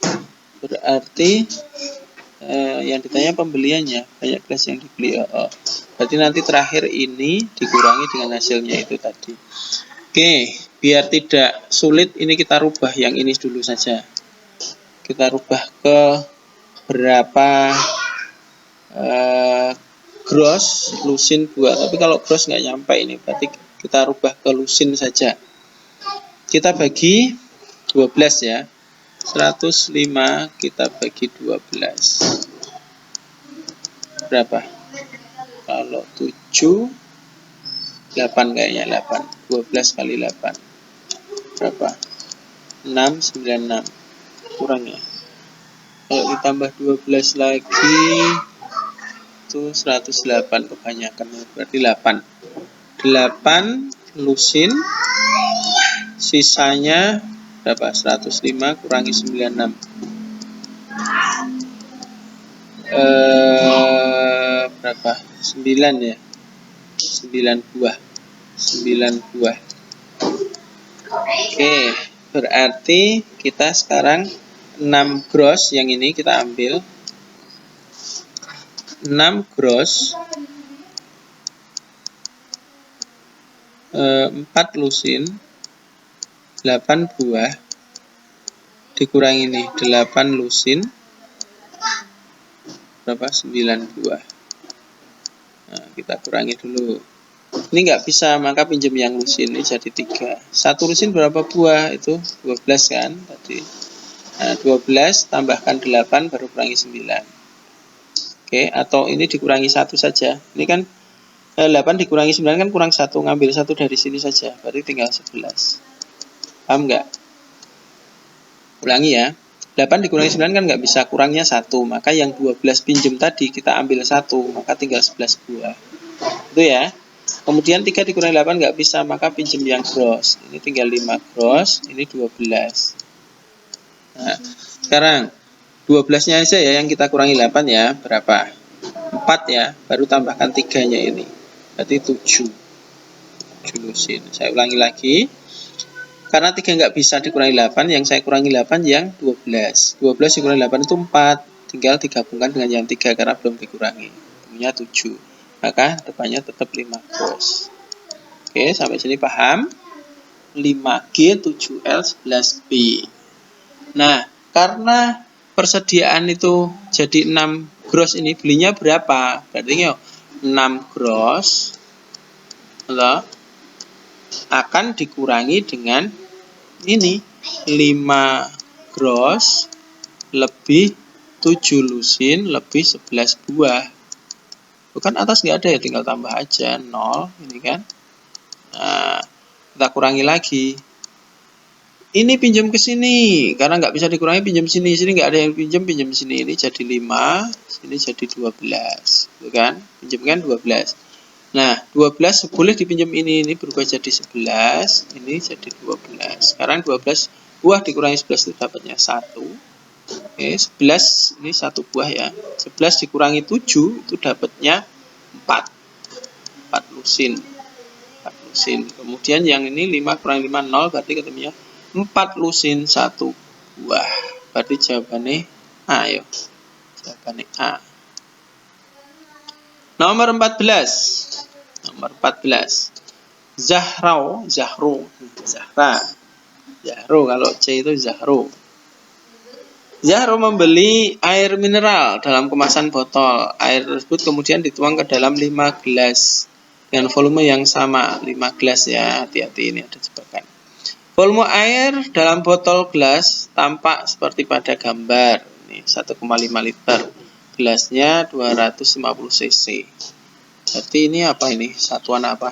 Berarti yang ditanya pembeliannya, banyak gelas yang dibeli. Berarti nanti terakhir ini dikurangi dengan hasilnya itu tadi. Oke, biar tidak sulit ini kita rubah yang ini dulu saja. Kita rubah ke berapa gross lusin buah. Tapi kalau gross nggak nyampe ini, berarti kita rubah ke lusin saja. Kita bagi 12 ya. 105 kita bagi 12. Berapa? Kalau 7 8 kayaknya 8. 12 kali 8. Berapa? 696. Kurang ya. Kalau ditambah 12 lagi itu 108 kebanyakan, berarti 8 lusin, sisanya berapa? 105 kurangi 96, berapa? 9 ya, 9 buah. Oke, berarti kita sekarang 6 gross yang ini kita ambil 6 gross, 4 lusin, 8 buah, dikurangi nih 8 lusin, berapa? 9 buah. Nah, kita kurangi dulu. Ini nggak bisa, maka pinjam yang lusin, ini jadi 3. 1 lusin berapa buah? Itu 12 kan tadi. Nah, 12 tambahkan 8 baru kurangi 9. Oke, atau ini dikurangi 1 saja. Ini kan 8 dikurangi 9 kan kurang 1, ngambil 1 dari sini saja, berarti tinggal 11. Paham nggak? Ulangi ya. 8 dikurangi 9 kan nggak bisa, kurangnya 1. Maka yang 12 pinjam tadi kita ambil 1, maka tinggal 11 buah. Itu ya. Kemudian 3 dikurangi 8 nggak bisa, maka pinjam yang gross. Ini tinggal 5 gross, ini 12. Nah, sekarang 12-nya aja ya yang kita kurangi 8 ya. Berapa? 4 ya, baru tambahkan 3-nya ini. Berarti 7 lusin. Saya ulangi lagi. Karena 3 nggak bisa dikurangi 8, yang saya kurangi 8 yang 12. 12 dikurangi 8 itu 4. Tinggal digabungkan dengan yang 3 karena belum dikurangi. Punya 7. Maka depannya tetap 5 gross. Oke, sampai sini paham? 5G, 7L, 11B. Nah, karena persediaan itu jadi 6 gross ini, belinya berapa? Berarti 6 gross akan dikurangi dengan ini 5 gross lebih 7 lusin lebih 11 buah. Bukan atas nggak ada ya, tinggal tambah aja 0 ini kan. Nah, kita kurangi lagi. Ini pinjam ke sini, karena nggak bisa dikurangi pinjam sini. Sini nggak ada yang pinjam sini. Ini jadi 5, sini jadi 12. Gitu kan? Pinjam kan 12. Nah, 12 boleh dipinjam ini berubah jadi 11. Ini jadi 12. Sekarang 12 buah dikurangi 11 itu dapatnya 1. Oke, 11 ini 1 buah ya. 11 dikurangi 7 itu dapatnya 4. 4 lusin. 4 lusin. Kemudian yang ini 5 kurangi 5, 0, berarti ketemunya 4 lusin 1 buah. Berarti jawabannya A ya. Jawabannya A. Nomor 14. Nomor 14. Zahra. Kalau C itu Zahro. Zahro membeli air mineral dalam kemasan botol. Air tersebut kemudian dituang ke dalam 5 gelas dengan volume yang sama. 5 gelas ya, hati-hati ini ada jebakan. Volume air dalam botol gelas tampak seperti pada gambar. Ini 1,5 liter. Gelasnya 250 cc. Berarti ini apa ini? Satuan apa?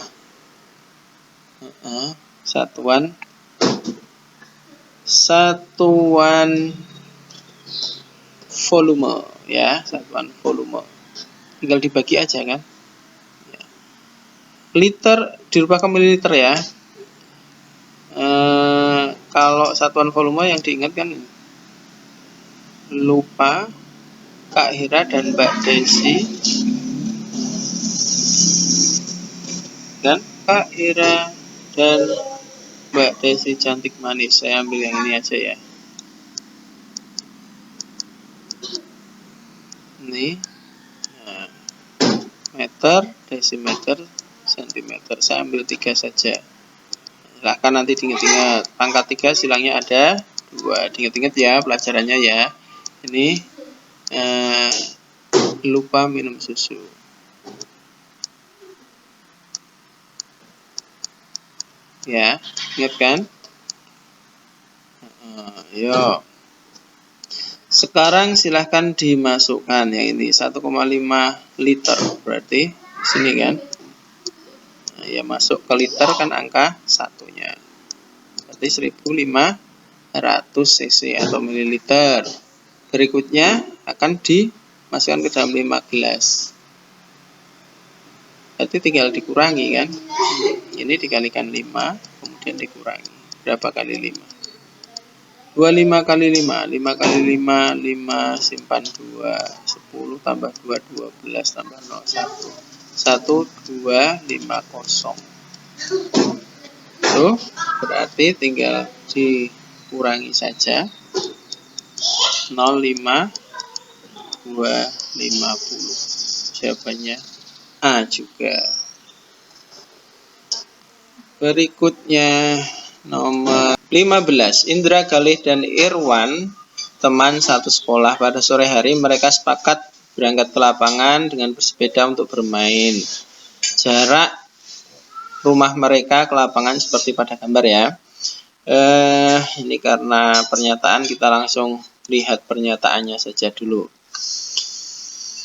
satuan volume ya, satuan volume. Tinggal dibagi aja kan. Liter dirubah ke mililiter ya. Kalau satuan volume yang diingatkan lupa Kak Hira dan Mbak Desi dan Kak Hira dan Mbak Desi cantik manis. Saya ambil yang ini aja ya. Ini nah, meter, desimeter, sentimeter. Saya ambil 3 saja. Silahkan nanti diingat-ingat. Pangkat 3 silangnya ada 2. Diingat-ingat ya pelajarannya ya. Ini lupa minum susu. Ya, ingat kan? Yuk. Sekarang silahkan dimasukkan yang ini 1,5 liter berarti di sini kan? Nah, ya masuk ke liter kan angka satunya. Berarti 1500 cc atau mililiter. Berikutnya akan dimasukkan ke dalam 5 gelas. Berarti tinggal dikurangi kan? Ini dikalikan 5, kemudian dikurangi. Berapa kali 5? 25 kali 5, 5 kali 5, 5 simpan 2, 10 tambah 2, 12 tambah 0, 1, 2, 5, 0. Tuh, berarti tinggal dikurangi saja. 0, 5, 2, 50. Jawabannya A juga. Berikutnya nomor 15. Indra, Galih, dan Irwan, teman satu sekolah. Pada sore hari mereka sepakat berangkat ke lapangan dengan bersepeda untuk bermain. Jarak rumah mereka ke lapangan seperti pada gambar ya. Ini karena pernyataan, kita langsung lihat pernyataannya saja dulu.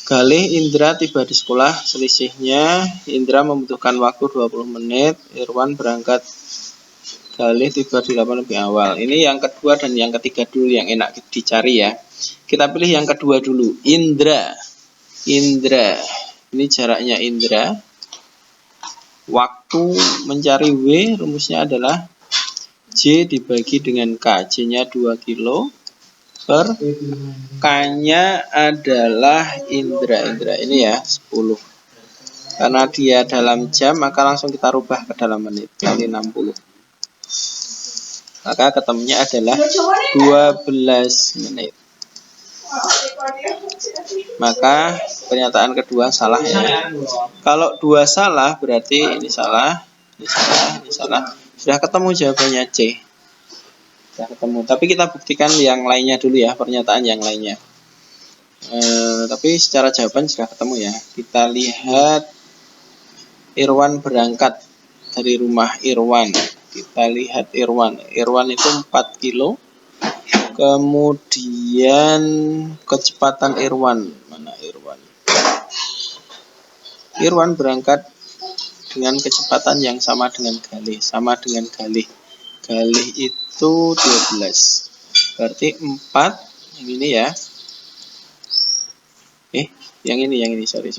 Galih, Indra tiba di sekolah, selisihnya Indra membutuhkan waktu 20 menit, Irwan berangkat, Galih tiba di 8 lebih awal. Ini yang kedua dan yang ketiga dulu yang enak dicari ya. Kita pilih yang kedua dulu, Indra. Ini jaraknya Indra. Waktu mencari W, rumusnya adalah J dibagi dengan K. J-nya 2 kilo. Per K-nya adalah Indra ini ya 10. Karena dia dalam jam maka langsung kita rubah ke dalam menit kali 60. Maka ketemunya adalah 12 menit. Maka pernyataan kedua salah ya. Kalau 2 salah berarti ini salah, ini salah. Sudah ketemu jawabannya C. Ketemu. Tapi kita buktikan yang lainnya dulu ya, pernyataan yang lainnya. Tapi secara jawaban sudah ketemu ya. Kita lihat Irwan berangkat dari rumah Irwan. Kita lihat Irwan itu 4 kilo. Kemudian kecepatan Irwan. Mana Irwan? Irwan berangkat dengan kecepatan yang sama dengan Galih. Galih itu 12. Berarti 4 yang ini ya. Yang ini sorry.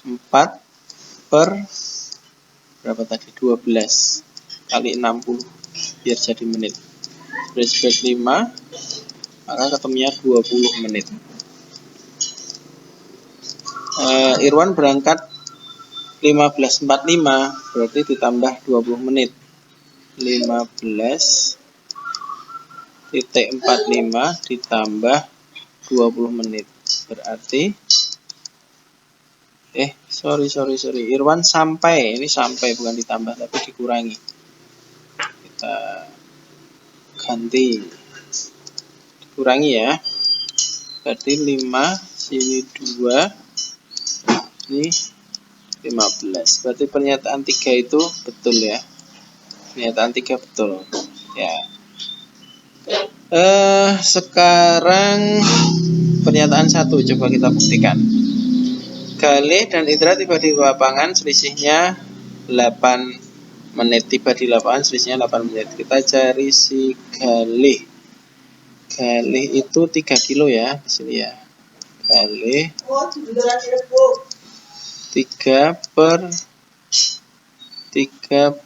4 per berapa tadi? 12 kali 60 biar jadi menit. Beres 5 maka ketemunya 20 menit. Irwan berangkat 15.45 berarti ditambah 20 menit. 15.45 ditambah 20 menit berarti sorry Irwan sampai, ini sampai bukan ditambah tapi dikurangi, kita ganti dikurangi ya, berarti 5 sini 2 ini 15. Berarti pernyataan 3 itu betul ya, pernyataan 3 betul ya. Sekarang pernyataan 1 coba kita buktikan. Galih dan Indra tiba di lapangan, selisihnya 8 menit tiba di lapangan, selisihnya 8 menit. Kita cari si Galih. Galih itu 3 kilo ya di sini ya. Galih 3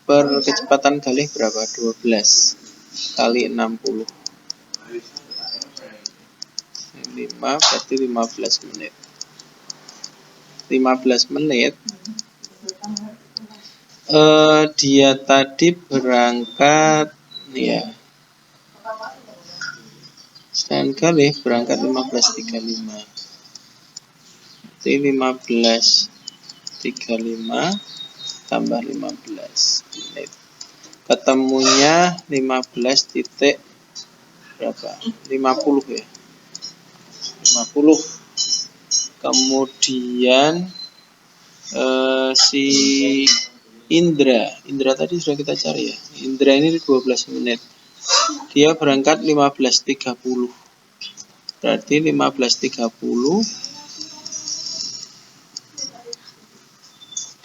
per kecepatan Galih berapa? 12 kali 60. 5 berarti 15 menit. 15 menit. Dia tadi berangkat ya. Sedangkan Galih berangkat 15.35. Berarti 15.35 tambah 15 menit. Ketemunya 15 titik berapa? 50 ya. 50. Kemudian si Indra tadi sudah kita cari ya. Indra ini 12 menit. Dia berangkat 15.30. Berarti 15.30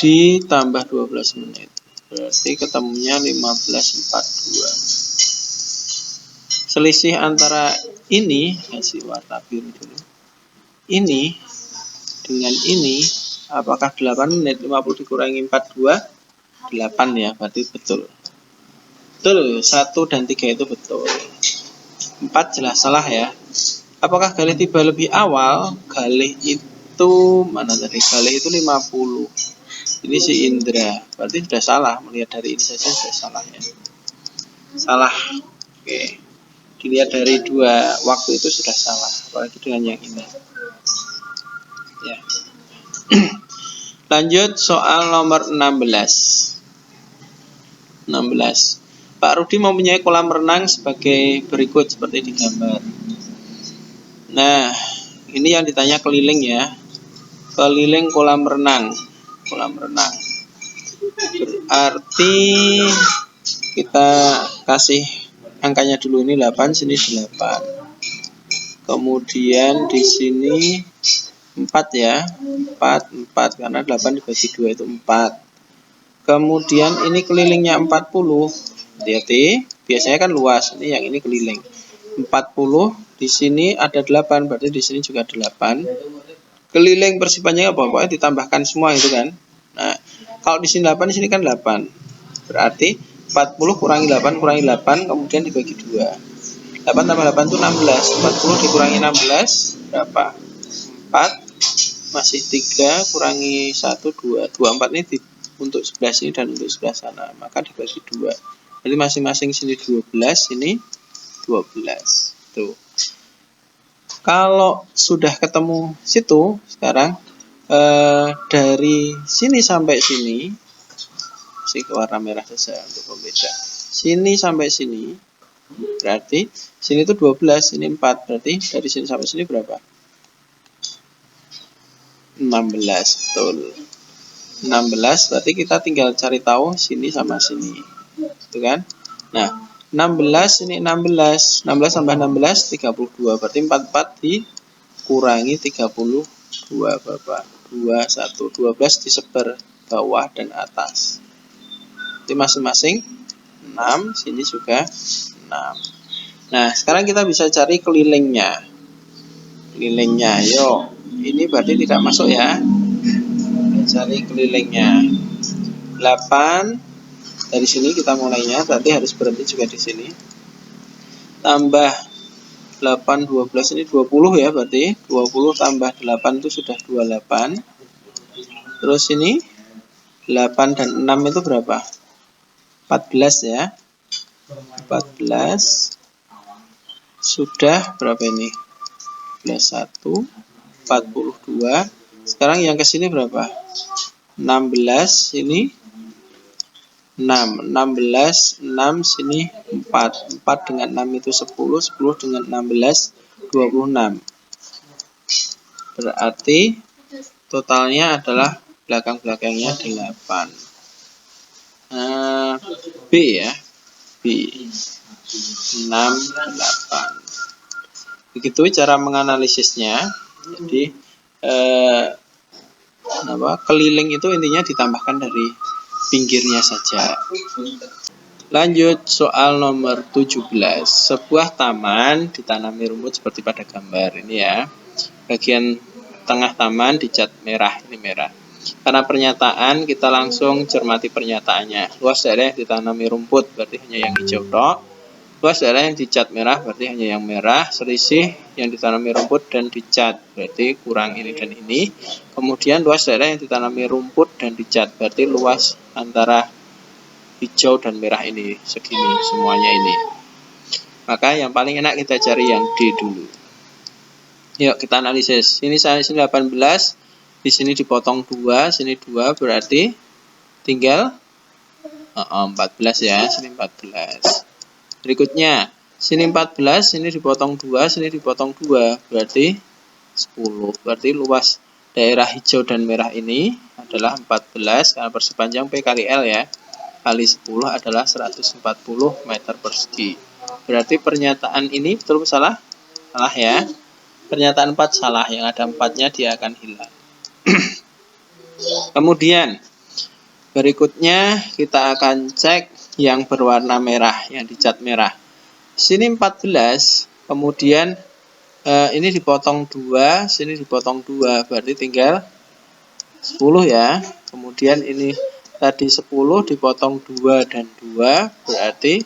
ditambah 12 menit. Berarti ketemunya 15.42. Selisih antara ini, kasih warna biru dulu. Ini dengan ini, apakah 8 menit? 50 dikurangi 42, 8 ya, berarti betul. Betul, 1 dan 3 itu betul. 4 jelas salah ya. Apakah Galih tiba lebih awal? Galih itu, mana tadi? Galih itu 50. Ini si Indra, berarti sudah salah. Melihat dari ini saja sudah salah ya. Salah. Oke. Dilihat dari 2 waktu itu sudah salah. Apalagi dengan yang ini. Ya. Lanjut soal nomor 16. Pak Rudi mempunyai kolam renang sebagai berikut seperti di gambar. Nah, ini yang ditanya keliling ya. Keliling kolam renang. Berarti kita kasih angkanya dulu, ini 8, sini 8. Kemudian di sini 4 ya. 4 karena 8 dibagi 2 itu 4. Kemudian ini kelilingnya 40. Hati-hati, biasanya kan luas. Ini yang ini keliling. 40 di sini ada 8, berarti di sini juga 8. Keliling persipanjangnya apa? Pokoknya ditambahkan semua itu kan. Nah, kalau di sini 8, di sini kan 8. Berarti 40 kurangi 8 kemudian dibagi 2. 8 tambah 8 itu 16. 40 dikurangi 16 berapa? 4. Masih 3 kurangi 1 2. 24 ini untuk sebelah sini dan untuk sebelah sana. Maka dibagi 2. Jadi masing-masing sini 12, sini 12. Tuh. Kalau sudah ketemu situ sekarang dari sini sampai sini, warna merah saja untuk pembeda. Sini sampai sini berarti sini itu 12, ini 4. Berarti dari sini sampai sini berapa? 16. Betul. 16 berarti kita tinggal cari tahu sini sama sini. Itu kan? Nah, 16 ini 16 tambah 16 32. Berarti 44 dikurangi 32 berapa? 2 1 12 disebar bawah dan atas. Jadi masing-masing 6, sini juga 6. Nah, sekarang kita bisa cari kelilingnya. Yuk. Ini berarti tidak masuk ya. Kita cari kelilingnya. 8 dari sini kita mulainya, berarti harus berhenti juga di sini. Tambah 8 12 ini 20 ya, berarti 20 tambah 8 itu sudah 28. Terus ini 8 dan 6 itu berapa? 14 ya. 14 sudah berapa ini? 1 42. Sekarang yang ke sini berapa? 16 ini 6. 16 6 sini 4. 4 dengan 6 itu 10. 10 dengan 16 26. Berarti totalnya adalah belakang-belakangnya 8. B ya. B 6 8. Begitu cara menganalisisnya. Jadi keliling itu intinya ditambahkan dari pinggirnya saja. Lanjut soal nomor 17. Sebuah taman ditanami rumput seperti pada gambar ini ya. Bagian tengah taman dicat merah, ini merah. Karena pernyataan kita langsung cermati pernyataannya. Luas daerah yang ditanami rumput berarti hanya yang hijau tok. Luas daerah yang dicat merah berarti hanya yang merah. Selisih yang ditanami rumput dan dicat berarti kurang ini dan ini. Kemudian luas daerah yang ditanami rumput dan dicat berarti luas antara hijau dan merah ini segini semuanya ini. Maka yang paling enak kita cari yang D dulu. Yuk kita analisis. Ini 18, di sini dipotong 2, sini 2 berarti tinggal 14 ya, sini 14. Berikutnya, sini 14, sini dipotong 2, sini dipotong 2 berarti 10. Berarti luas daerah hijau dan merah ini adalah 14 karena persepanjang P kali L ya. Kali 10 adalah 140 meter persegi. Berarti pernyataan ini betul salah? Salah ya. Pernyataan 4 salah, yang ada 4-nya dia akan hilang. Kemudian berikutnya kita akan cek yang berwarna merah, yang dicat merah. Sini 14, kemudian ini dipotong 2, sini dipotong 2, berarti tinggal 10 ya. Kemudian ini tadi 10 dipotong 2 dan 2 berarti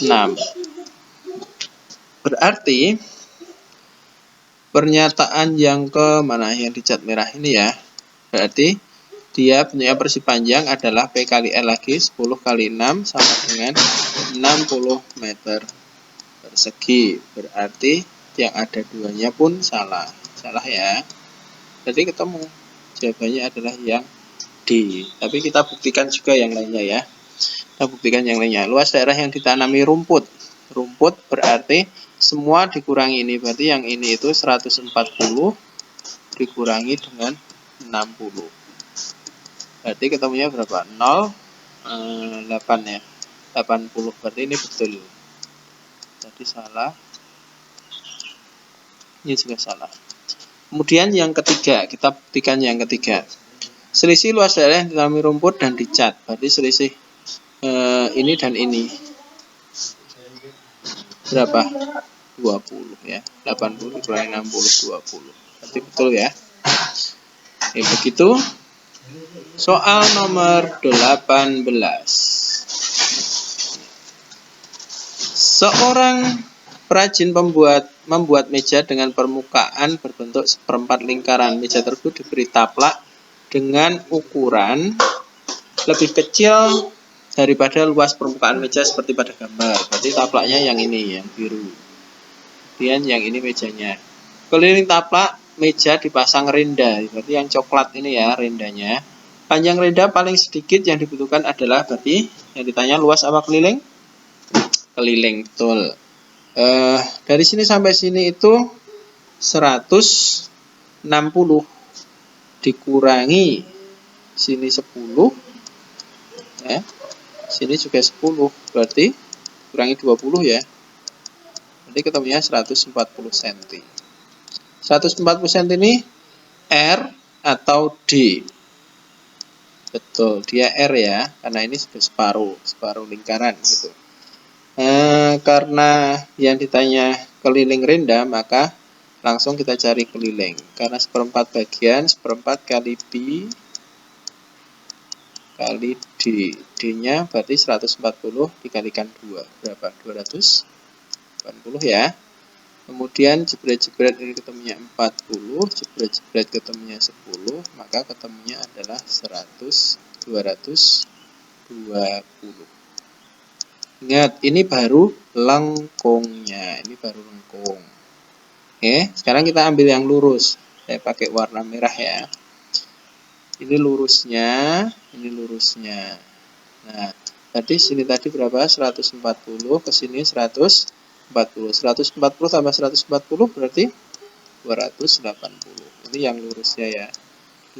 6. Berarti pernyataan yang ke mana yang dicat merah ini ya. Berarti dia punya versi panjang adalah P kali L lagi 10 kali 6 sama dengan 60 meter persegi. Berarti yang ada duanya pun salah. Salah ya. Jadi ketemu. Jawabannya adalah yang D. Tapi kita buktikan juga yang lainnya ya. Kita buktikan yang lainnya. Luas daerah yang ditanami rumput. Rumput berarti semua dikurangi ini. Berarti yang ini itu 140 dikurangi dengan 60. Berarti ketemunya berapa? 0, 8 ya. 80. Berarti ini betul. Jadi salah. Ini juga salah. Kemudian yang ketiga. Kita buktikan yang ketiga. Selisih luas daerah yang ditanami rumput dan dicat. Berarti selisih ini dan ini. Berapa? 20 ya. 80 dikurangi 60, 20. Berarti betul ya. Oke, begitu. Soal nomor 18. Seorang perajin membuat meja dengan permukaan berbentuk seperempat lingkaran. Meja tersebut diberi taplak dengan ukuran lebih kecil daripada luas permukaan meja seperti pada gambar. Berarti taplaknya yang ini, yang biru. Kemudian yang ini mejanya. Keliling taplak meja dipasang renda. Berarti yang coklat ini ya rendanya. Panjang renda paling sedikit yang dibutuhkan adalah berarti yang ditanya luas apa keliling? Keliling, betul. Dari sini sampai sini itu 160 dikurangi sini 10 ya. Sini juga 10 berarti kurangi 20 ya. Berarti ketemunya 140 cm. 140 cm ini R atau D? Betul, dia R ya, karena ini sudah separuh lingkaran gitu. Karena yang ditanya keliling renda, maka langsung kita cari keliling. Karena seperempat bagian, seperempat kali B kali D. D-nya berarti 140 dikalikan 2. Berapa? 280 ya. Kemudian jebret-jebret ini ketemunya 40, jebret-jebret ketemunya 10, maka ketemunya adalah 220. Ingat, ini baru lengkungnya, ini baru lengkung. Oke, sekarang kita ambil yang lurus. Saya pakai warna merah ya. Ini lurusnya, ini lurusnya. Nah, berarti sini tadi berapa? 140, ke sini 140. 140 tambah 140 berarti 280. Ini yang lurusnya ya.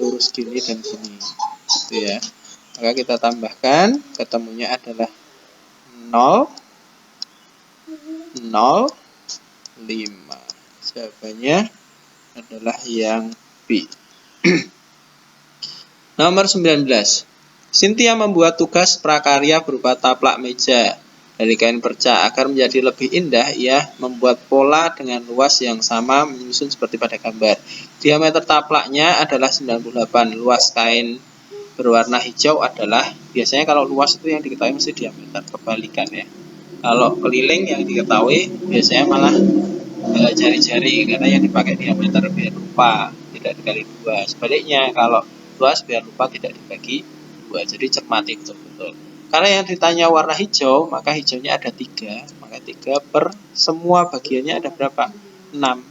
Lurus gini dan gini. Gitu ya. Maka kita tambahkan, ketemunya adalah 0,05. Jawabannya adalah yang B. Nomor 19. Cynthia membuat tugas prakarya berupa taplak meja dari kain perca. Agar menjadi lebih indah, ia membuat pola dengan luas yang sama menyusun seperti pada gambar. Diameter taplaknya adalah 98. Luas kain berwarna hijau adalah, biasanya kalau luas itu yang diketahui mesti diameter, kebalikan ya. Kalau keliling yang diketahui biasanya malah jari-jari, karena yang dipakai diameter biar lupa, tidak dikali 2. Sebaliknya kalau luas biar lupa tidak dibagi 2. Jadi cermati betul-betul. Karena yang ditanya warna hijau, maka hijaunya ada 3. Maka 3 per semua bagiannya ada berapa? 6.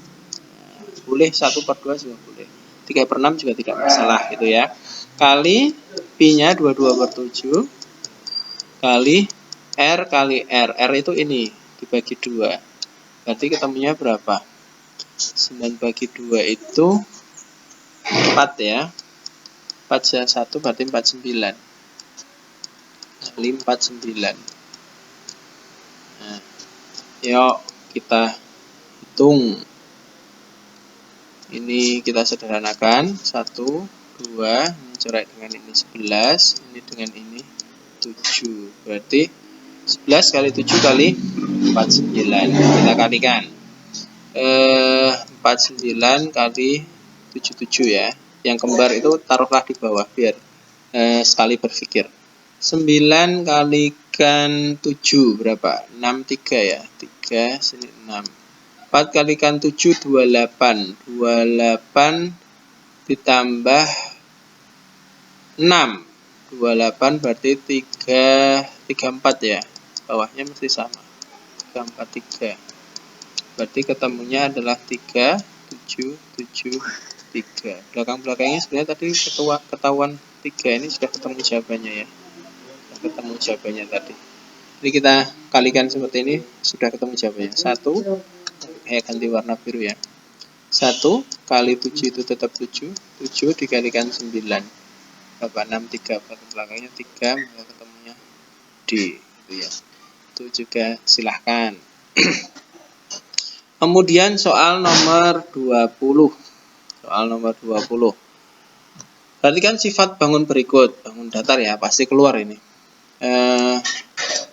Boleh 1/2 juga boleh. 3/6 juga tidak masalah gitu ya. Kali Pi-nya 22/7 kali R itu ini dibagi 2. Berarti ketemunya berapa? 9 bagi 2 itu 4 ya. 4 × 1 berarti 49. Kali 49. Nah, yuk kita hitung. Ini kita sederhanakan. 1, 2, ini coret dengan ini 11, ini dengan ini 7. Berarti 11 kali 7 kali 49. Kita kalikan. 49 kali 77 ya. Yang kembar itu taruhlah di bawah biar sekali berpikir. 9 kalikan 7 berapa? 63 ya. 3 sini 6. 4 kalikan 7 28. 28 ditambah 6. 28 berarti 34 ya. Bawahnya mesti sama. 343. Berarti ketemunya adalah 3, 7, 7, 3. Belakang-belakangnya sebenarnya tadi ketahuan 3 ini sudah ketemu jawabannya ya. Sudah ketemu jawabannya tadi. Jadi kita kalikan seperti ini, sudah ketemu jawabannya. 1, ganti warna biru ya. 1 kali 7 itu tetap 7. 7 dikalikan 9. Berapa? 63. Belakangnya 3, maka ketemunya D. Gitu ya. Itu juga silahkan. Kemudian soal nomor 20. Soal nomor 20. Perhatikan sifat bangun berikut. Bangun datar ya, pasti keluar ini.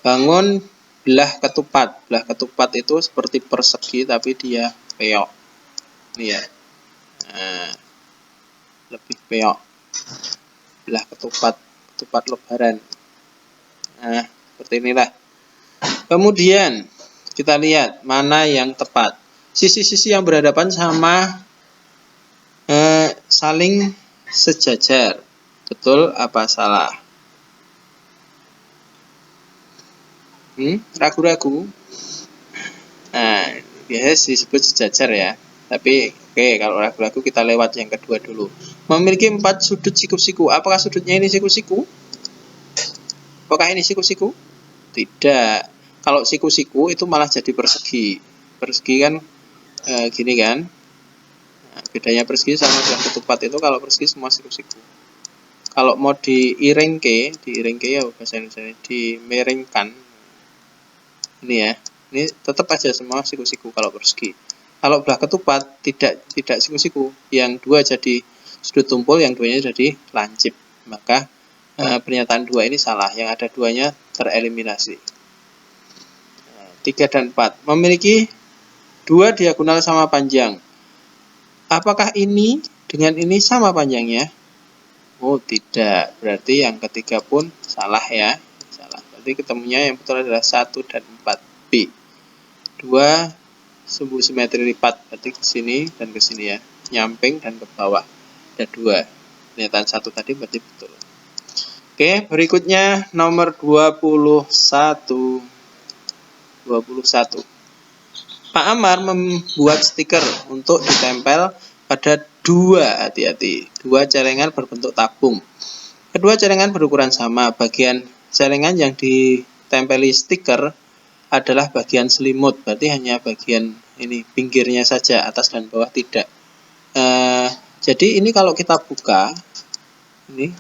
Bangun belah ketupat. Belah ketupat itu seperti persegi tapi dia peok. Ini ya. Lebih peok. Belah ketupat lebaran. Nah, seperti inilah. Kemudian kita lihat mana yang tepat. Sisi-sisi yang berhadapan sama saling sejajar. Betul apa salah? Ragu-ragu? Nah, biasanya disebut sejajar ya. Tapi oke, kalau ragu-ragu kita lewat yang kedua dulu. Memiliki 4 sudut siku-siku. Apakah sudutnya ini siku-siku? Apakah ini siku-siku? Tidak. Kalau siku-siku itu malah jadi persegi. Persegi kan gini kan. Nah, bedanya persegi sama belah ketupat itu kalau persegi semua siku-siku. Kalau mau diiringke ya bahasa Indonesia, dimeringkan. Ini ya. Ini tetap aja semua siku-siku kalau persegi. Kalau belah ketupat tidak siku-siku. Yang 2 jadi sudut tumpul, yang 2-nya jadi lancip. Maka pernyataan 2 ini salah. Yang ada 2-nya tereliminasi. 3 dan 4. Memiliki 2 diagonal sama panjang. Apakah ini dengan ini sama panjangnya? Oh, tidak. Berarti yang ketiga pun salah ya. Salah. Berarti ketemunya yang betul adalah 1 dan 4. B. 2 sumbu simetri lipat. Berarti ke sini dan ke sini ya. Nyamping dan ke bawah. Ada 2. Pernyataan 1 tadi berarti betul. Oke, berikutnya nomor 21. Pak Amar membuat stiker untuk ditempel pada 2 celengan berbentuk tabung. Kedua celengan berukuran sama. Bagian celengan yang ditempeli stiker adalah bagian selimut. Berarti hanya bagian ini pinggirnya saja, atas dan bawah tidak. Jadi ini kalau kita buka ini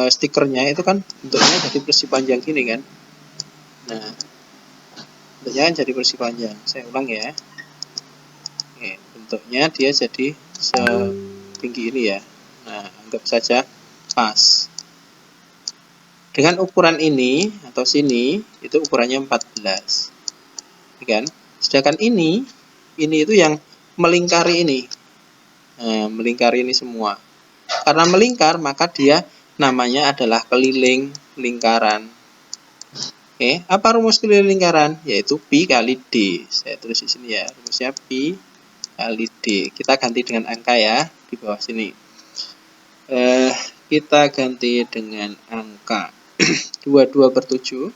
stikernya itu kan bentuknya jadi persegi panjang gini kan. Nah, bentuknya kan jadi persegi panjang. Saya ulang ya. Oke, bentuknya dia jadi setinggi ini ya. Nah, anggap saja pas. Dengan ukuran ini atau sini itu ukurannya 14. Kan? Sedangkan ini itu yang melingkari ini. Nah, melingkari ini semua. Karena melingkar maka dia namanya adalah keliling lingkaran. Oke, apa rumus keliling lingkaran? Yaitu pi kali d. Saya tulis di sini ya, rumusnya pi kali d. Kita ganti dengan angka ya di bawah sini. Kita ganti dengan angka 22/7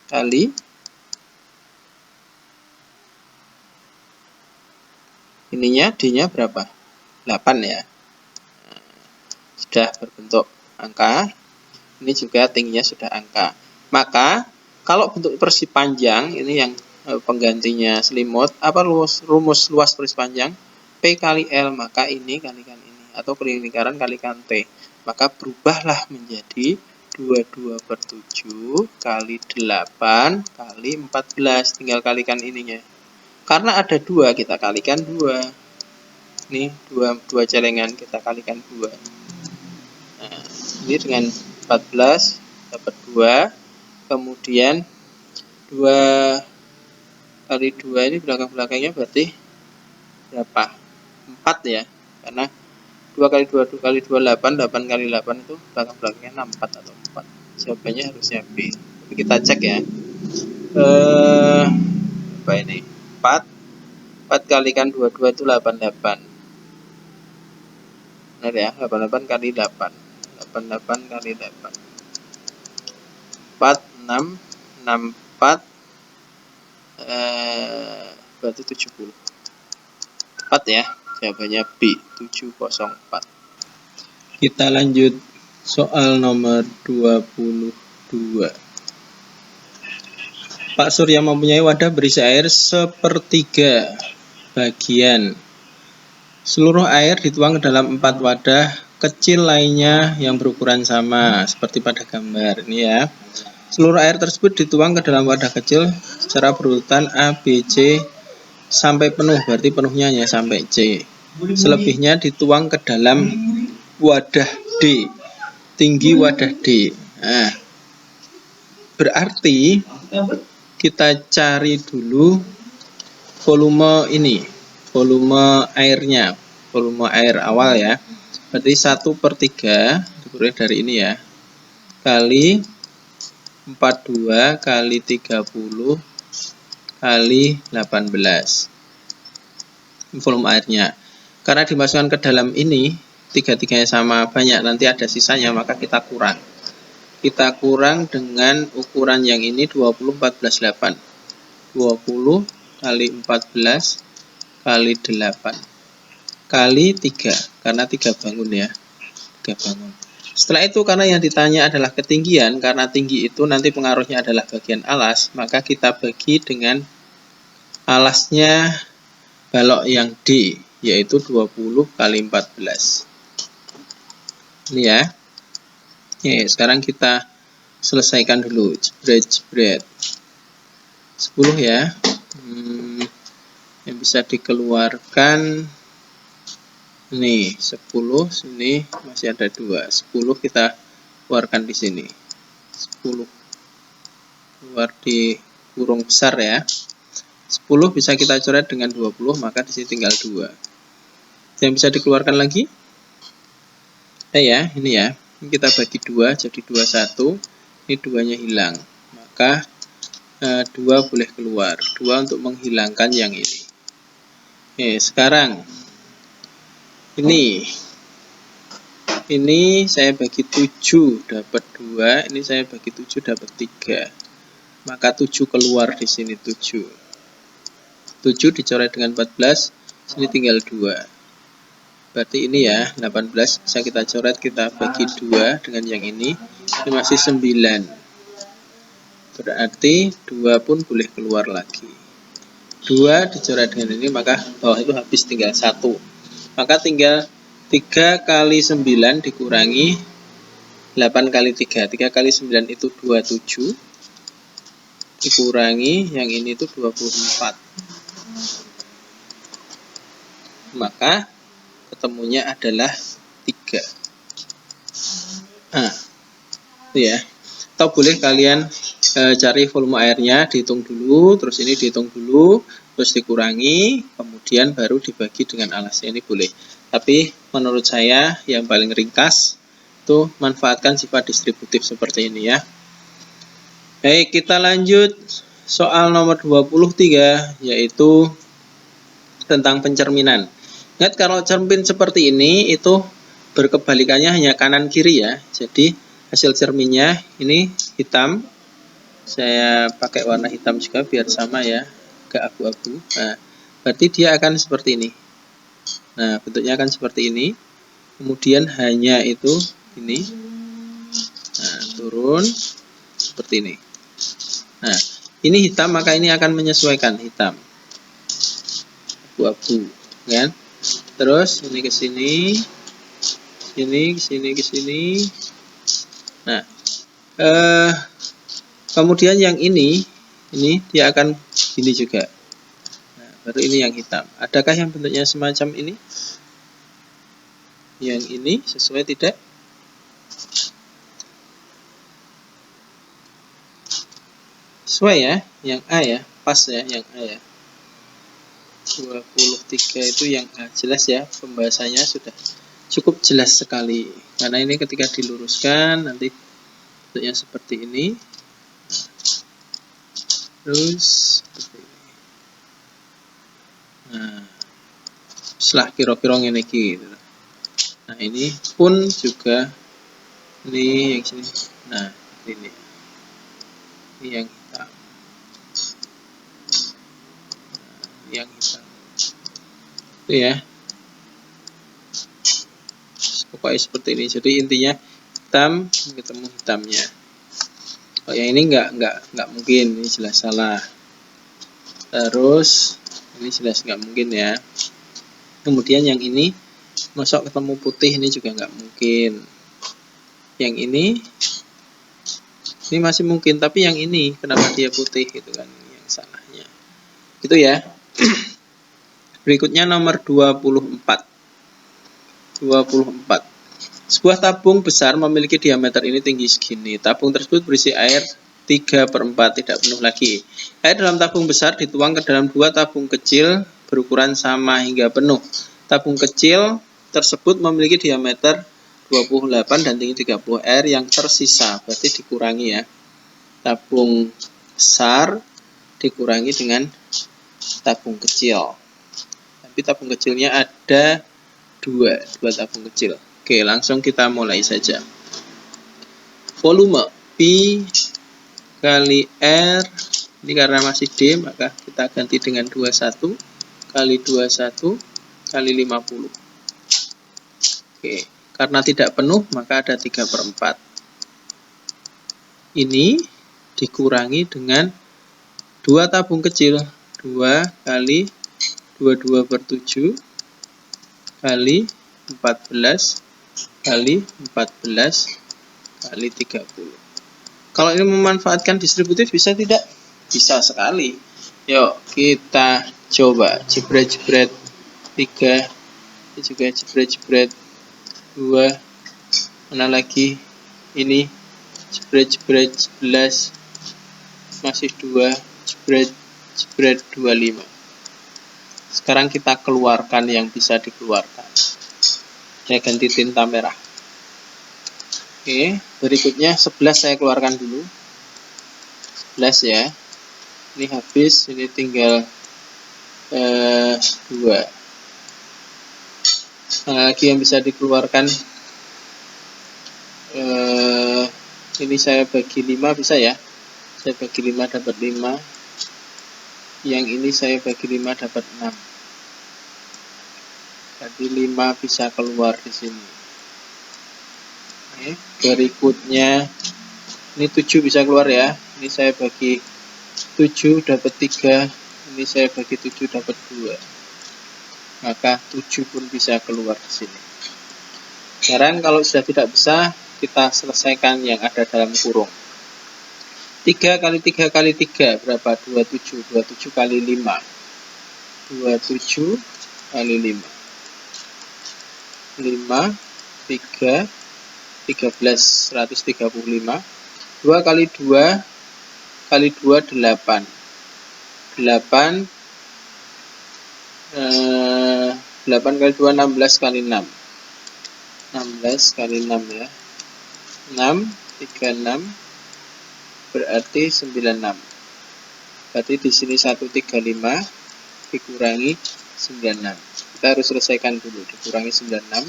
kali ininya d-nya berapa? 8 ya. Sudah berbentuk angka. Ini juga tingginya sudah angka. Maka kalau bentuk persegi panjang ini yang penggantinya selimut, apa rumus luas persegi panjang? P kali L, maka ini kalikan ini atau keliling lingkaran kalikan T. Maka berubahlah menjadi 22/7 kali 8 kali 14. Tinggal kalikan ininya. Karena ada 2, kita kalikan 2. Ini 2 celengan, kita kalikan 2. Nah, ini dengan 14 dapat 2. Kemudian 2 kali 2 ini belakang-belakangnya berarti berapa? 4 ya. Karena 2 kali 2, 2 kali 2, 8, 8 kali 8 itu belakang-belakangnya 64 atau 4. Jawabannya harusnya B. Tapi kita cek ya. Apa ini? 4. 4 kalikan 22 itu 88. Benar ya? 88 kali 8. 88 kali 8. 4, 6, 64. Berarti 70. 4 ya. Jawabannya B, 704. Kita lanjut soal nomor 22. Pak Surya mempunyai wadah berisi air 1/3 bagian. Seluruh air dituang ke dalam 4 wadah kecil lainnya yang berukuran sama, seperti pada gambar ini ya. Seluruh air tersebut dituang ke dalam wadah kecil secara berurutan A, B, C sampai penuh, berarti penuhnya hanya sampai C. Selebihnya dituang ke dalam wadah D, tinggi wadah D. Nah, berarti kita cari dulu volume ini, volume airnya, volume air awal ya. Berarti 1/3 dikurang dari ini ya, kali 42 kali 30 kali 18. Volume airnya. Karena dimasukkan ke dalam ini, tiga-tiganya sama banyak, nanti ada sisanya, maka kita kurang. Kita kurang dengan ukuran yang ini 20, 14, 8. 20 kali 14 kali 8 kali 3, karena 3 bangun ya. 3 bangun. Setelah itu karena yang ditanya adalah ketinggian, karena tinggi itu nanti pengaruhnya adalah bagian alas, maka kita bagi dengan alasnya balok yang D, yaitu 20 kali 14. Ini ya. Oke, sekarang kita selesaikan dulu. Jebret. 10 ya. Yang bisa dikeluarkan nih 10, sini masih ada 2. 10 kita keluarkan di sini. 10 keluar di kurung besar ya. 10 bisa kita coret dengan 20, maka di sini tinggal 2. Yang bisa dikeluarkan lagi? Ya, ini ya. Ini kita bagi 2 jadi 21. Ini 2-nya hilang. Maka 2 boleh keluar. 2 untuk menghilangkan yang ini. Oke, sekarang ini saya bagi 7 dapat 2, ini saya bagi 7 dapat 3. Maka 7 keluar di sini 7. 7 dicoret dengan 14, sini tinggal 2. Berarti ini ya, 18 bisa kita coret, kita bagi 2 dengan yang ini masih 9. Berarti 2 pun boleh keluar lagi. 2 dicoret dengan ini, maka bawah itu habis tinggal 1. Maka tinggal 3 kali 9 dikurangi 8 kali 3. 3 kali 9 itu 27. Dikurangi yang ini itu 24. Maka ketemunya adalah 3. Nah, ya. Atau boleh kalian cari volume airnya, dihitung dulu, terus ini dihitung dulu, terus dikurangi, kemudian baru dibagi dengan alasnya, ini boleh. Tapi menurut saya yang paling ringkas itu manfaatkan sifat distributif seperti ini ya. Baik, kita lanjut soal nomor 23, yaitu tentang pencerminan. Ingat kalau cermin seperti ini itu berkebalikannya hanya kanan kiri ya. Jadi hasil cerminnya ini hitam. Saya pakai warna hitam juga biar sama ya, agak abu-abu. Nah, berarti dia akan seperti ini. Nah, bentuknya akan seperti ini. Kemudian hanya itu ini. Nah, turun seperti ini. Nah, ini hitam maka ini akan menyesuaikan hitam. Abu-abu, kan? Terus ini ke sini. Sini, ke sini, ke sini. Nah, kemudian yang ini dia akan gini juga. Nah, baru ini yang hitam. Adakah yang bentuknya semacam ini? Yang ini sesuai tidak? Sesuai ya, yang A ya, pas ya, yang A ya. 23 itu yang A, jelas ya, pembahasannya sudah cukup jelas sekali. Karena ini ketika diluruskan nanti bentuknya seperti ini. Terus seperti ini. Nah, setelah kira-kira ini gitu. Nah, ini pun juga ini yang sini. Nah, ini yang hitam. Nah, yang hitam. Itu ya. Pokoknya seperti ini. Jadi intinya hitam ketemu hitamnya. Oh, yang ini nggak mungkin, ini jelas salah. Terus ini jelas nggak mungkin ya. Kemudian yang ini masuk ketemu putih, ini juga nggak mungkin. Yang ini masih mungkin, tapi yang ini kenapa dia putih gitu kan, yang salahnya. Itu ya. Berikutnya nomor 24. Sebuah tabung besar memiliki diameter ini tinggi segini. Tabung tersebut berisi air 3/4, tidak penuh lagi. Air dalam tabung besar dituang ke dalam dua tabung kecil berukuran sama hingga penuh. Tabung kecil tersebut memiliki diameter 28 dan tinggi 30. Air yang tersisa berarti dikurangi ya. Tabung besar dikurangi dengan tabung kecil. Tapi tabung kecilnya ada dua tabung kecil. Oke, langsung kita mulai saja. Volume P kali R, ini karena masih D, maka kita ganti dengan 21 kali 21 kali 50. Oke, karena tidak penuh, maka ada 3/4. Ini dikurangi dengan dua tabung kecil, 2 kali 22/7 kali 14 kali 14 kali 30. Kalau ini memanfaatkan distributif bisa tidak? Bisa sekali. Yuk kita coba. Jebret-jebret 3, ini juga jebret-jebret 2, mana lagi? Ini jebret-jebret 11, masih 2, jebret-jebret 25. Sekarang kita keluarkan yang bisa dikeluarkan. Saya ganti tinta merah. Oke, berikutnya 11 saya keluarkan dulu. 11 ya. Ini habis, ini tinggal 2. Lagi yang bisa dikeluarkan, ini saya bagi 5 bisa ya. Saya bagi 5 dapat 5. Yang ini saya bagi 5 dapat 6. Jadi 5 bisa keluar di sini. Oke, berikutnya ini 7 bisa keluar ya. Ini saya bagi 7 dapat 3. Ini saya bagi 7 dapat 2. Maka 7 pun bisa keluar di sini. Sekarang kalau sudah tidak bisa, kita selesaikan yang ada dalam kurung. 3 kali 3 kali 3 berapa? 27. 27 kali 5. 27 kali 5. 5, 3, 13, 135. 2 kali 2 kali 2, 8. 8 kali 2, 16 kali 6. 16 kali 6 ya. 6, 36, berarti 96. Berarti di sini 135 dikurangi 96. Kita harus selesaikan dulu. Dikurangi 96.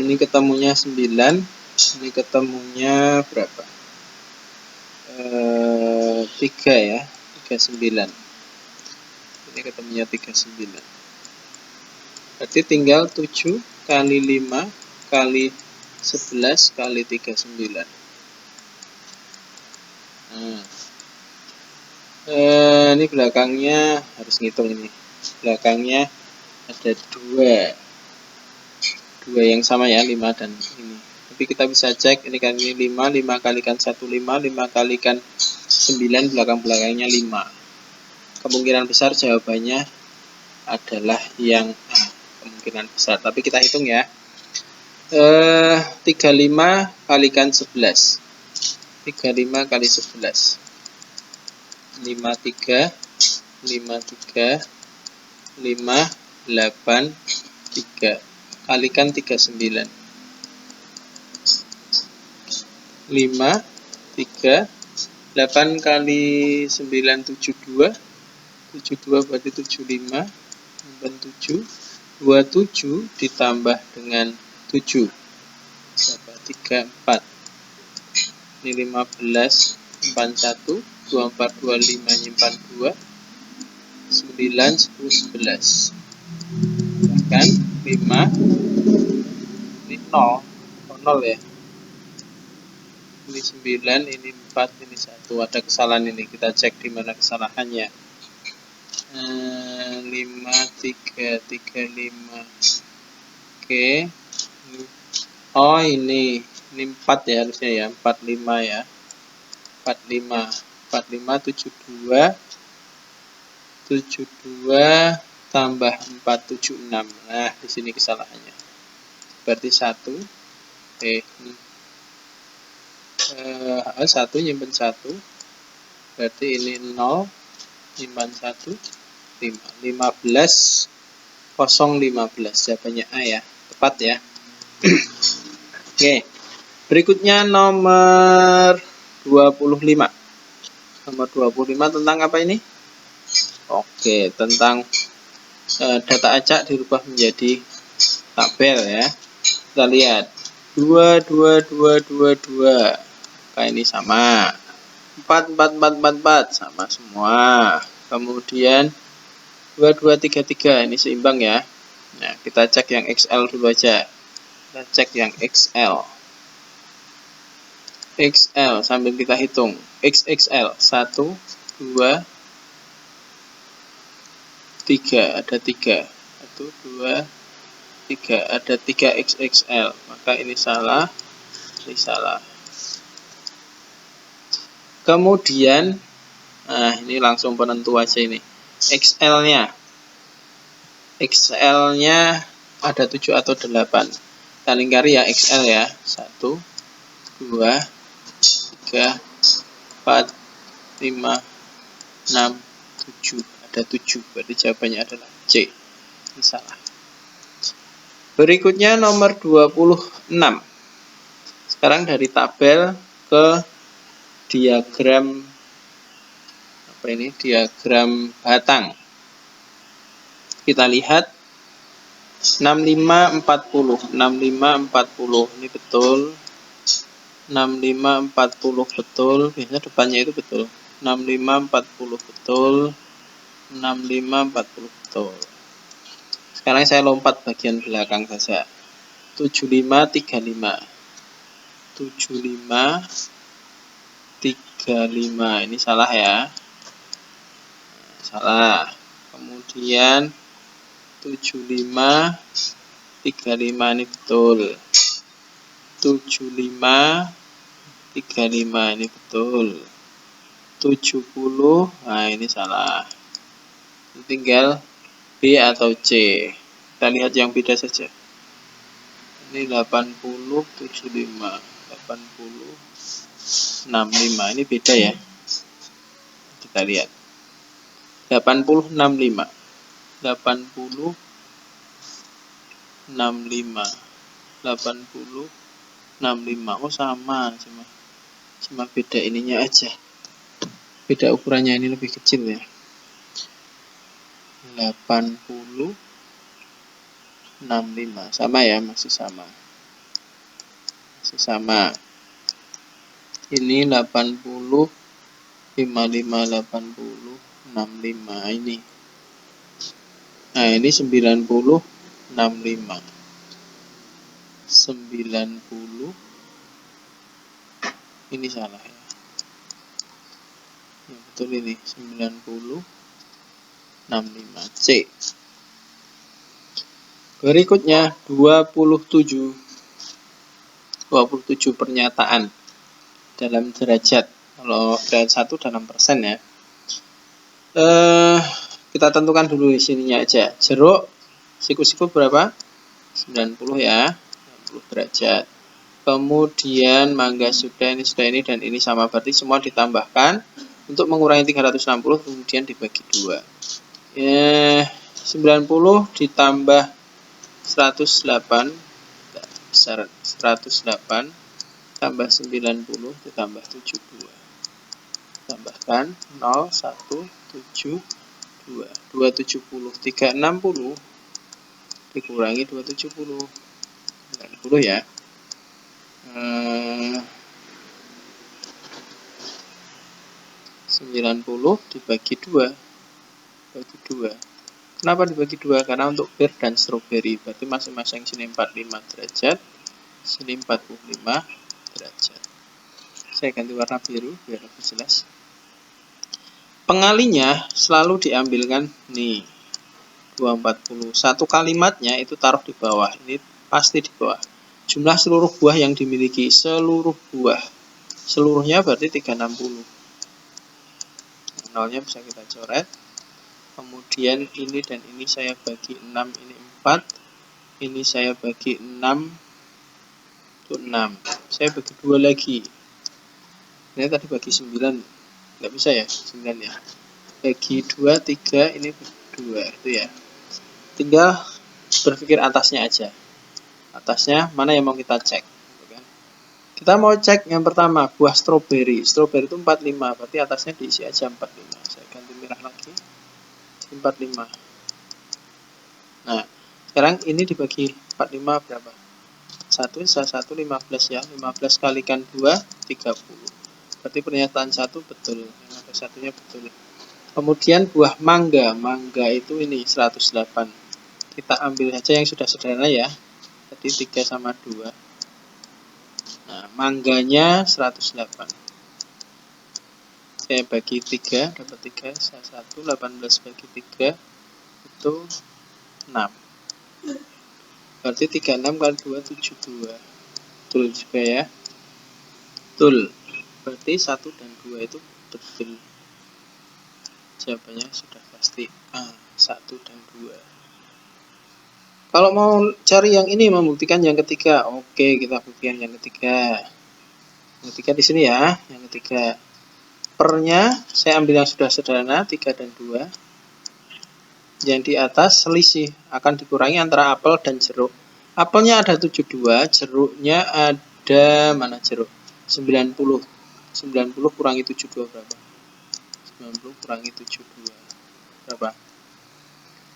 Ini ketemunya 9. Ini ketemunya berapa? 3 ya. 39. Ini ketemunya 39. Berarti tinggal 7 kali 5 kali 11 kali 39. Nah, ini belakangnya harus ngitung ini. Belakangnya ada 2 yang sama ya, 5 dan ini. Tapi kita bisa cek, ini kan ini 5 kalikan 1, 5 kalikan 9, belakang-belakangnya 5. Kemungkinan besar jawabannya adalah yang A. Kemungkinan besar, tapi kita hitung ya. 35 kalikan 11. 35 kali 11. 53, 53, 5, 8, 3. Kalikan 39. 5, 3, 8 kali 9, 72. 72 berarti 75. 7, 27 ditambah dengan 7. Berapa? 34. Ini 15, 41, 24, 25, nyimpan 2. 9, 10, 11. Bahkan 5, ini 0. 0 ya. Ini 9, ini 4, ini 1. Ada kesalahan ini. Kita cek di mana kesalahannya. 5, 3, 3, 5. Oke. Oh ini 4 ya harusnya ya. 45 ya. 45, 72. 72 tambah 4, 76. Nah, di sini kesalahannya. Berarti 1. Ini 1 nyimpen 1. Berarti ini 0 nyimpan 1. 5. 15 015. Jawabannya A ya. Tepat ya. Oke. Berikutnya nomor 25. Nomor 25 tentang apa ini? Oke, tentang data acak dirubah menjadi tabel ya. Kita lihat 2, 2, 2, 2, 2. Kayak ini sama. 4, 4, 4, 4, 4 sama semua. Kemudian 2, 2, 3, 3 ini seimbang ya. Nah, kita cek yang XL dulu aja. Kita cek yang XL. XL sambil kita hitung. XXL 1, 2, 3, ada 3. 1, 2, 3, ada 3 XXL. Maka ini salah, ini salah. Kemudian, nah ini langsung penentu aja ini. XL-nya. XL-nya ada 7 atau 8. Kita lingkari ya XL ya. 1, 2, 3, 4, 5, 6, 7. Ada 7. Berarti jawabannya adalah C. Ini salah. Berikutnya nomor 26. Sekarang dari tabel ke diagram apa ini? Diagram batang. Kita lihat 65 40. 65 40 ini betul. 65 40 betul. Biasanya depannya itu betul. 65 40 betul. 65 40 betul. Sekarang saya lompat bagian belakang saja. 75 35. 75 35 ini salah ya. Salah. Kemudian 75 35 ini betul. 75 35 ini betul. 70, nah ini salah. Tinggal B atau C. Kita lihat yang beda saja. Ini 80, 75, 80, 65. Ini beda ya. Kita lihat. 80, 65. 80, 65. 80, 65. Oh, sama. Cuma beda ininya aja. Beda ukurannya, ini lebih kecil ya. 80, 65. Sama ya, masih sama. Ini 80, 55, 80, 65 ini. Nah, ini 90, 65. 90. Ini salah ya. Ya, betul ini 90, 65. C. Berikutnya 27. 27 pernyataan dalam derajat. Kalau derajat 1 dalam persen ya. Kita tentukan dulu di sininya aja. Jeruk siku-siku berapa? 90 ya. 90 derajat. Kemudian mangga sudah ini dan ini sama, berarti semua ditambahkan untuk mengurangi 360, kemudian dibagi 2. 90 ditambah 108 108 tambah 90 ditambah 72. Tambahkan 0, 1, 7, 2. 270. 360 dikurangi 270. 90 ya. 90 dibagi 2. Bagi 2. Kenapa dibagi 2? Karena untuk pir dan stroberi. Berarti masing-masing sini 45 derajat, sini 45 derajat. Saya ganti warna biru biar lebih jelas. Pengalinya selalu diambilkan nih 240. Satu kalimatnya itu taruh di bawah. Ini pasti di bawah. Jumlah seluruh buah yang dimiliki, seluruh buah. Seluruhnya berarti 360. Nolnya bisa kita coret. Kemudian ini dan ini saya bagi 6, ini 4. Ini saya bagi 6, itu 6. Saya bagi 2 lagi. Ini tadi bagi 9. Nggak bisa ya, 9 ya. Bagi 2, 3, ini 2. Itu ya. Tinggal berpikir atasnya aja. Atasnya mana yang mau kita cek. Kita mau cek yang pertama, buah stroberi. Stroberi itu 45, berarti atasnya diisi aja 45. Saya ganti merah lagi. 45. Nah, sekarang ini dibagi 45 berapa? 1, 15 ya. 15 kalikan 2, 30. Berarti pernyataan 1 betul. Yang ada satunya betul. Kemudian buah mangga. Mangga itu ini 108. Kita ambil saja yang sudah sederhana ya. Jadi 3 sama 2. Nah, mangganya 108. Saya bagi 3, dapat 3, 1, 18 bagi 3, itu 6. Berarti 36 kali 2, 72. Betul juga ya. Betul. Berarti 1 dan 2 itu betul. Jawabannya sudah pasti A, 1 dan 2. Kalau mau cari yang ini, membuktikan yang ketiga. Oke, kita buktikan yang ketiga. Yang ketiga di sini ya, yang ketiga. Pernya saya ambil yang sudah sederhana 3 dan 2. Yang di atas selisih akan dikurangi antara apel dan jeruk. Apelnya ada 72, jeruknya ada mana jeruk? 90. 90 kurangi 72 berapa? 90 kurangi 72 berapa?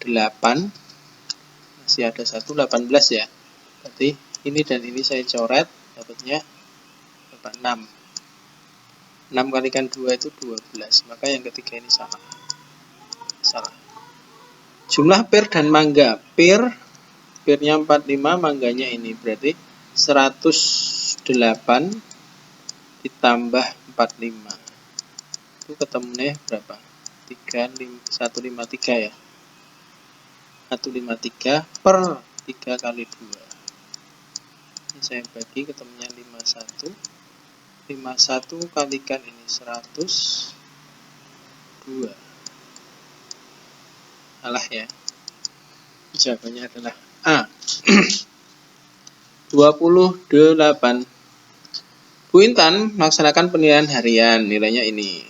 8. Masih ada 1, 18 ya. Berarti ini dan ini saya coret, dapatnya 6. 6 kalikan 2 itu 12. Maka yang ketiga ini salah. Salah. Jumlah pir dan mangga. Pirnya 45, mangganya ini. Berarti 108 ditambah 45. Itu ketemunya berapa? 153 ya. 153 per 3 kali 2. Ini saya bagi, ketemunya 51. 51 kalikan ini 102. Salah ya. Jawabannya adalah A. 28. Bu Intan melaksanakan penilaian harian, nilainya ini.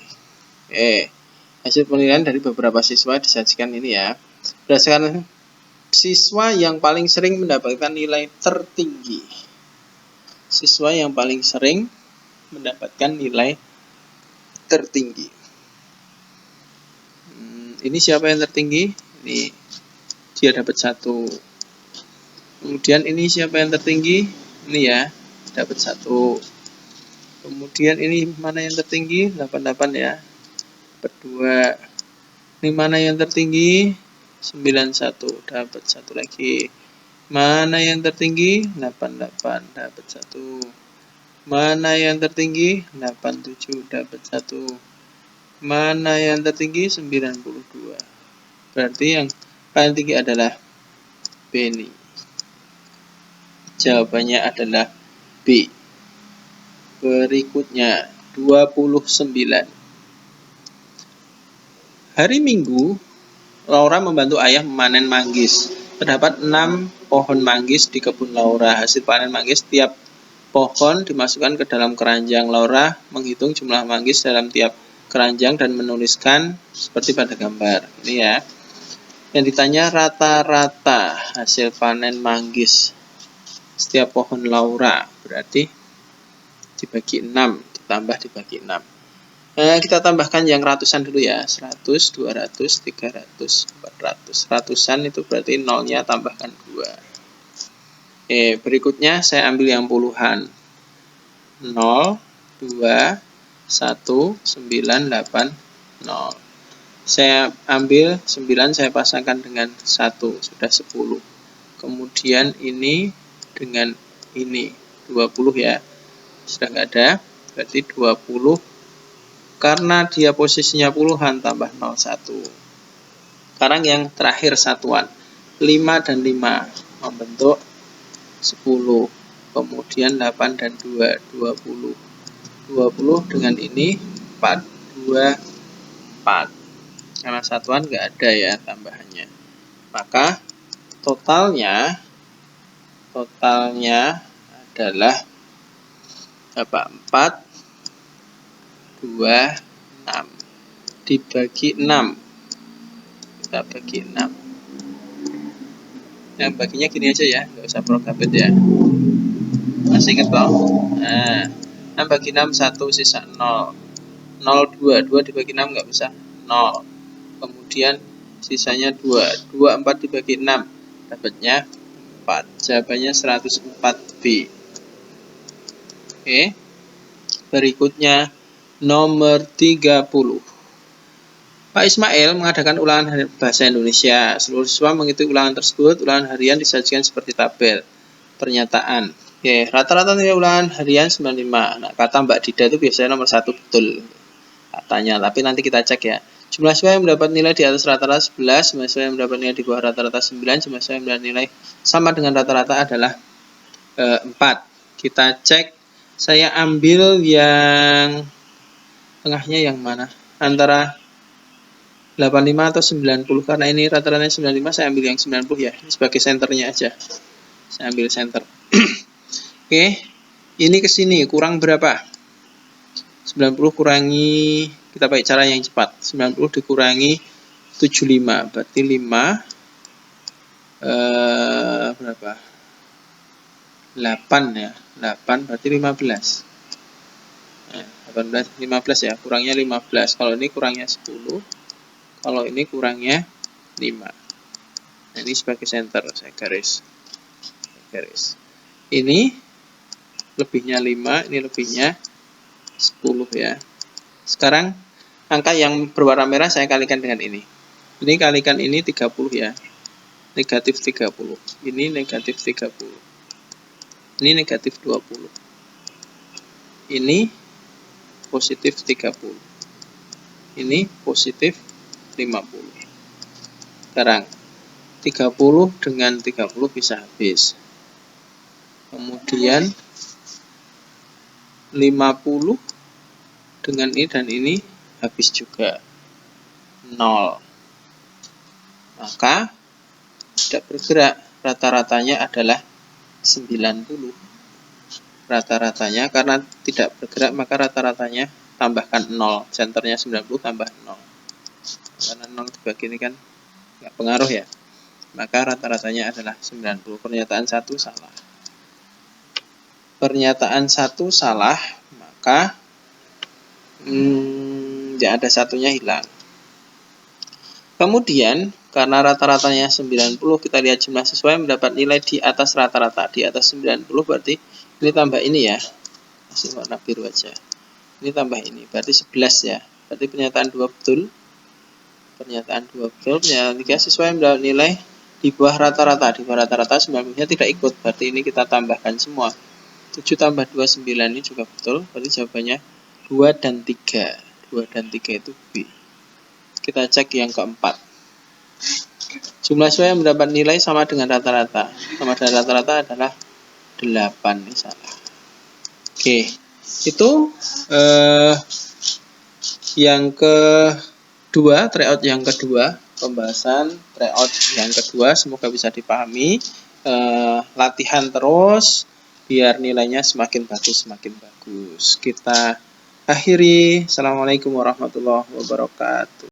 Hasil penilaian dari beberapa siswa disajikan ini ya. Berdasarkan siswa yang paling sering mendapatkan nilai tertinggi. Siswa yang paling sering mendapatkan nilai tertinggi. Ini siapa yang tertinggi? Ini dia dapat 1. Kemudian ini siapa yang tertinggi? Ini ya, dapat 1. Kemudian ini mana yang tertinggi? 88 ya. Dapat 2. Ini mana yang tertinggi? 91. Dapat 1 lagi. Mana yang tertinggi? 88. Dapat 1. Mana yang tertinggi? 87. Dapat 1. Mana yang tertinggi? 92. Berarti yang paling tinggi adalah Beni. Jawabannya adalah B. Berikutnya 29. Hari Minggu, Laura membantu ayah memanen manggis. Terdapat 6 pohon manggis di kebun Laura. Hasil panen manggis tiap pohon dimasukkan ke dalam keranjang. Laura menghitung jumlah manggis dalam tiap keranjang dan menuliskan seperti pada gambar. Ini ya. Yang ditanya rata-rata hasil panen manggis setiap pohon Laura. Berarti dibagi 6, ditambah dibagi 6. Kita tambahkan yang ratusan dulu ya. 100, 200, 300, 400. Ratusan itu berarti nolnya tambahkan 2. Berikutnya saya ambil yang puluhan. 0, 2, 1, 9, 8, 0. Saya ambil 9, saya pasangkan dengan 1, sudah 10. Kemudian ini dengan ini 20 ya. Sudah nggak ada, berarti 20. Karena dia posisinya puluhan, tambah 01. Sekarang yang terakhir satuan. 5 dan 5 membentuk 10. Kemudian 8 dan 2, 20. 20 dengan ini 4, 2, 4. Karena satuan nggak ada ya tambahannya. Maka totalnya adalah 4, 2, 6. Dibagi 6. Kita bagi 6. Yang baginya gini aja ya, nggak usah prokabet ya. Masih ingat toh? Nah, 6 bagi 6, 1, sisa 0. 0, 2. 2 dibagi 6 nggak bisa, 0. Kemudian sisanya 2. 2, 4 dibagi 6. Dapatnya 4. Jawabannya 104B. Oke. Berikutnya nomor 30. Pak Ismail mengadakan ulangan bahasa Indonesia. Seluruh siswa mengikuti ulangan tersebut. Ulangan harian disajikan seperti tabel. Pernyataan. Oke, rata-rata nilai ulangan harian 95. Nah, kata Mbak Dida itu biasanya nomor 1 betul. Katanya, tapi nanti kita cek ya. Jumlah siswa yang mendapat nilai di atas rata-rata 11, jumlah siswa yang mendapat nilai di bawah rata-rata 9, jumlah siswa yang mendapat nilai sama dengan rata-rata adalah 4. Kita cek. Saya ambil yang tengahnya yang mana? Antara 85 atau 90. Karena ini rata-ratanya 95, saya ambil yang 90 ya. Ini sebagai senternya aja. Saya ambil center. Oke. Ini ke sini kurang berapa? 90 kurangi, kita pakai cara yang cepat. 90 dikurangi 75. Berarti 5. Berapa? 8 ya. 8 berarti 15. 18, 15 ya, kurangnya 15. Kalau ini kurangnya 10. Kalau ini kurangnya 5. Nah, ini sebagai center, saya garis. Ini lebihnya 5, ini lebihnya 10 ya. Sekarang angka yang berwarna merah saya kalikan dengan ini. Ini kalikan ini 30 ya. Negatif 30. Ini negatif 30. Ini negatif 20. Ini positif 30. Ini positif 50. Sekarang 30 dengan 30 bisa habis. Kemudian 50 dengan ini dan ini habis juga. 0. Maka tidak bergerak. Rata-ratanya adalah 90 rata-ratanya, karena tidak bergerak maka rata-ratanya tambahkan 0, centernya 90 tambah 0, karena 0 dibagi ini kan nggak pengaruh ya, maka rata-ratanya adalah 90. Pernyataan 1 salah. Pernyataan 1 salah, maka ya ada satunya hilang. Kemudian karena rata-ratanya 90, kita lihat jumlah siswa yang mendapat nilai di atas rata-rata. Di atas 90 berarti ini tambah ini ya, masih warna biru aja, ini tambah ini, berarti 11 ya. Berarti pernyataan 2 betul. Pernyataan 2 betul. Pernyataan 3, siswa yang mendapat nilai di bawah rata-rata. Di bawah rata-rata 90-nya tidak ikut, berarti ini kita tambahkan semua. 7 tambah 2, 9, ini juga betul. Berarti jawabannya 2 dan 3. 2 dan 3 itu B. Kita cek yang keempat. Jumlah siswa yang mendapat nilai sama dengan rata-rata. Sama dengan rata-rata adalah 8. Ini salah. Oke. Itu yang kedua, tryout yang kedua. Pembahasan tryout yang kedua. Semoga bisa dipahami. Latihan terus biar nilainya semakin bagus, semakin bagus. Kita akhiri. Assalamualaikum warahmatullahi wabarakatuh.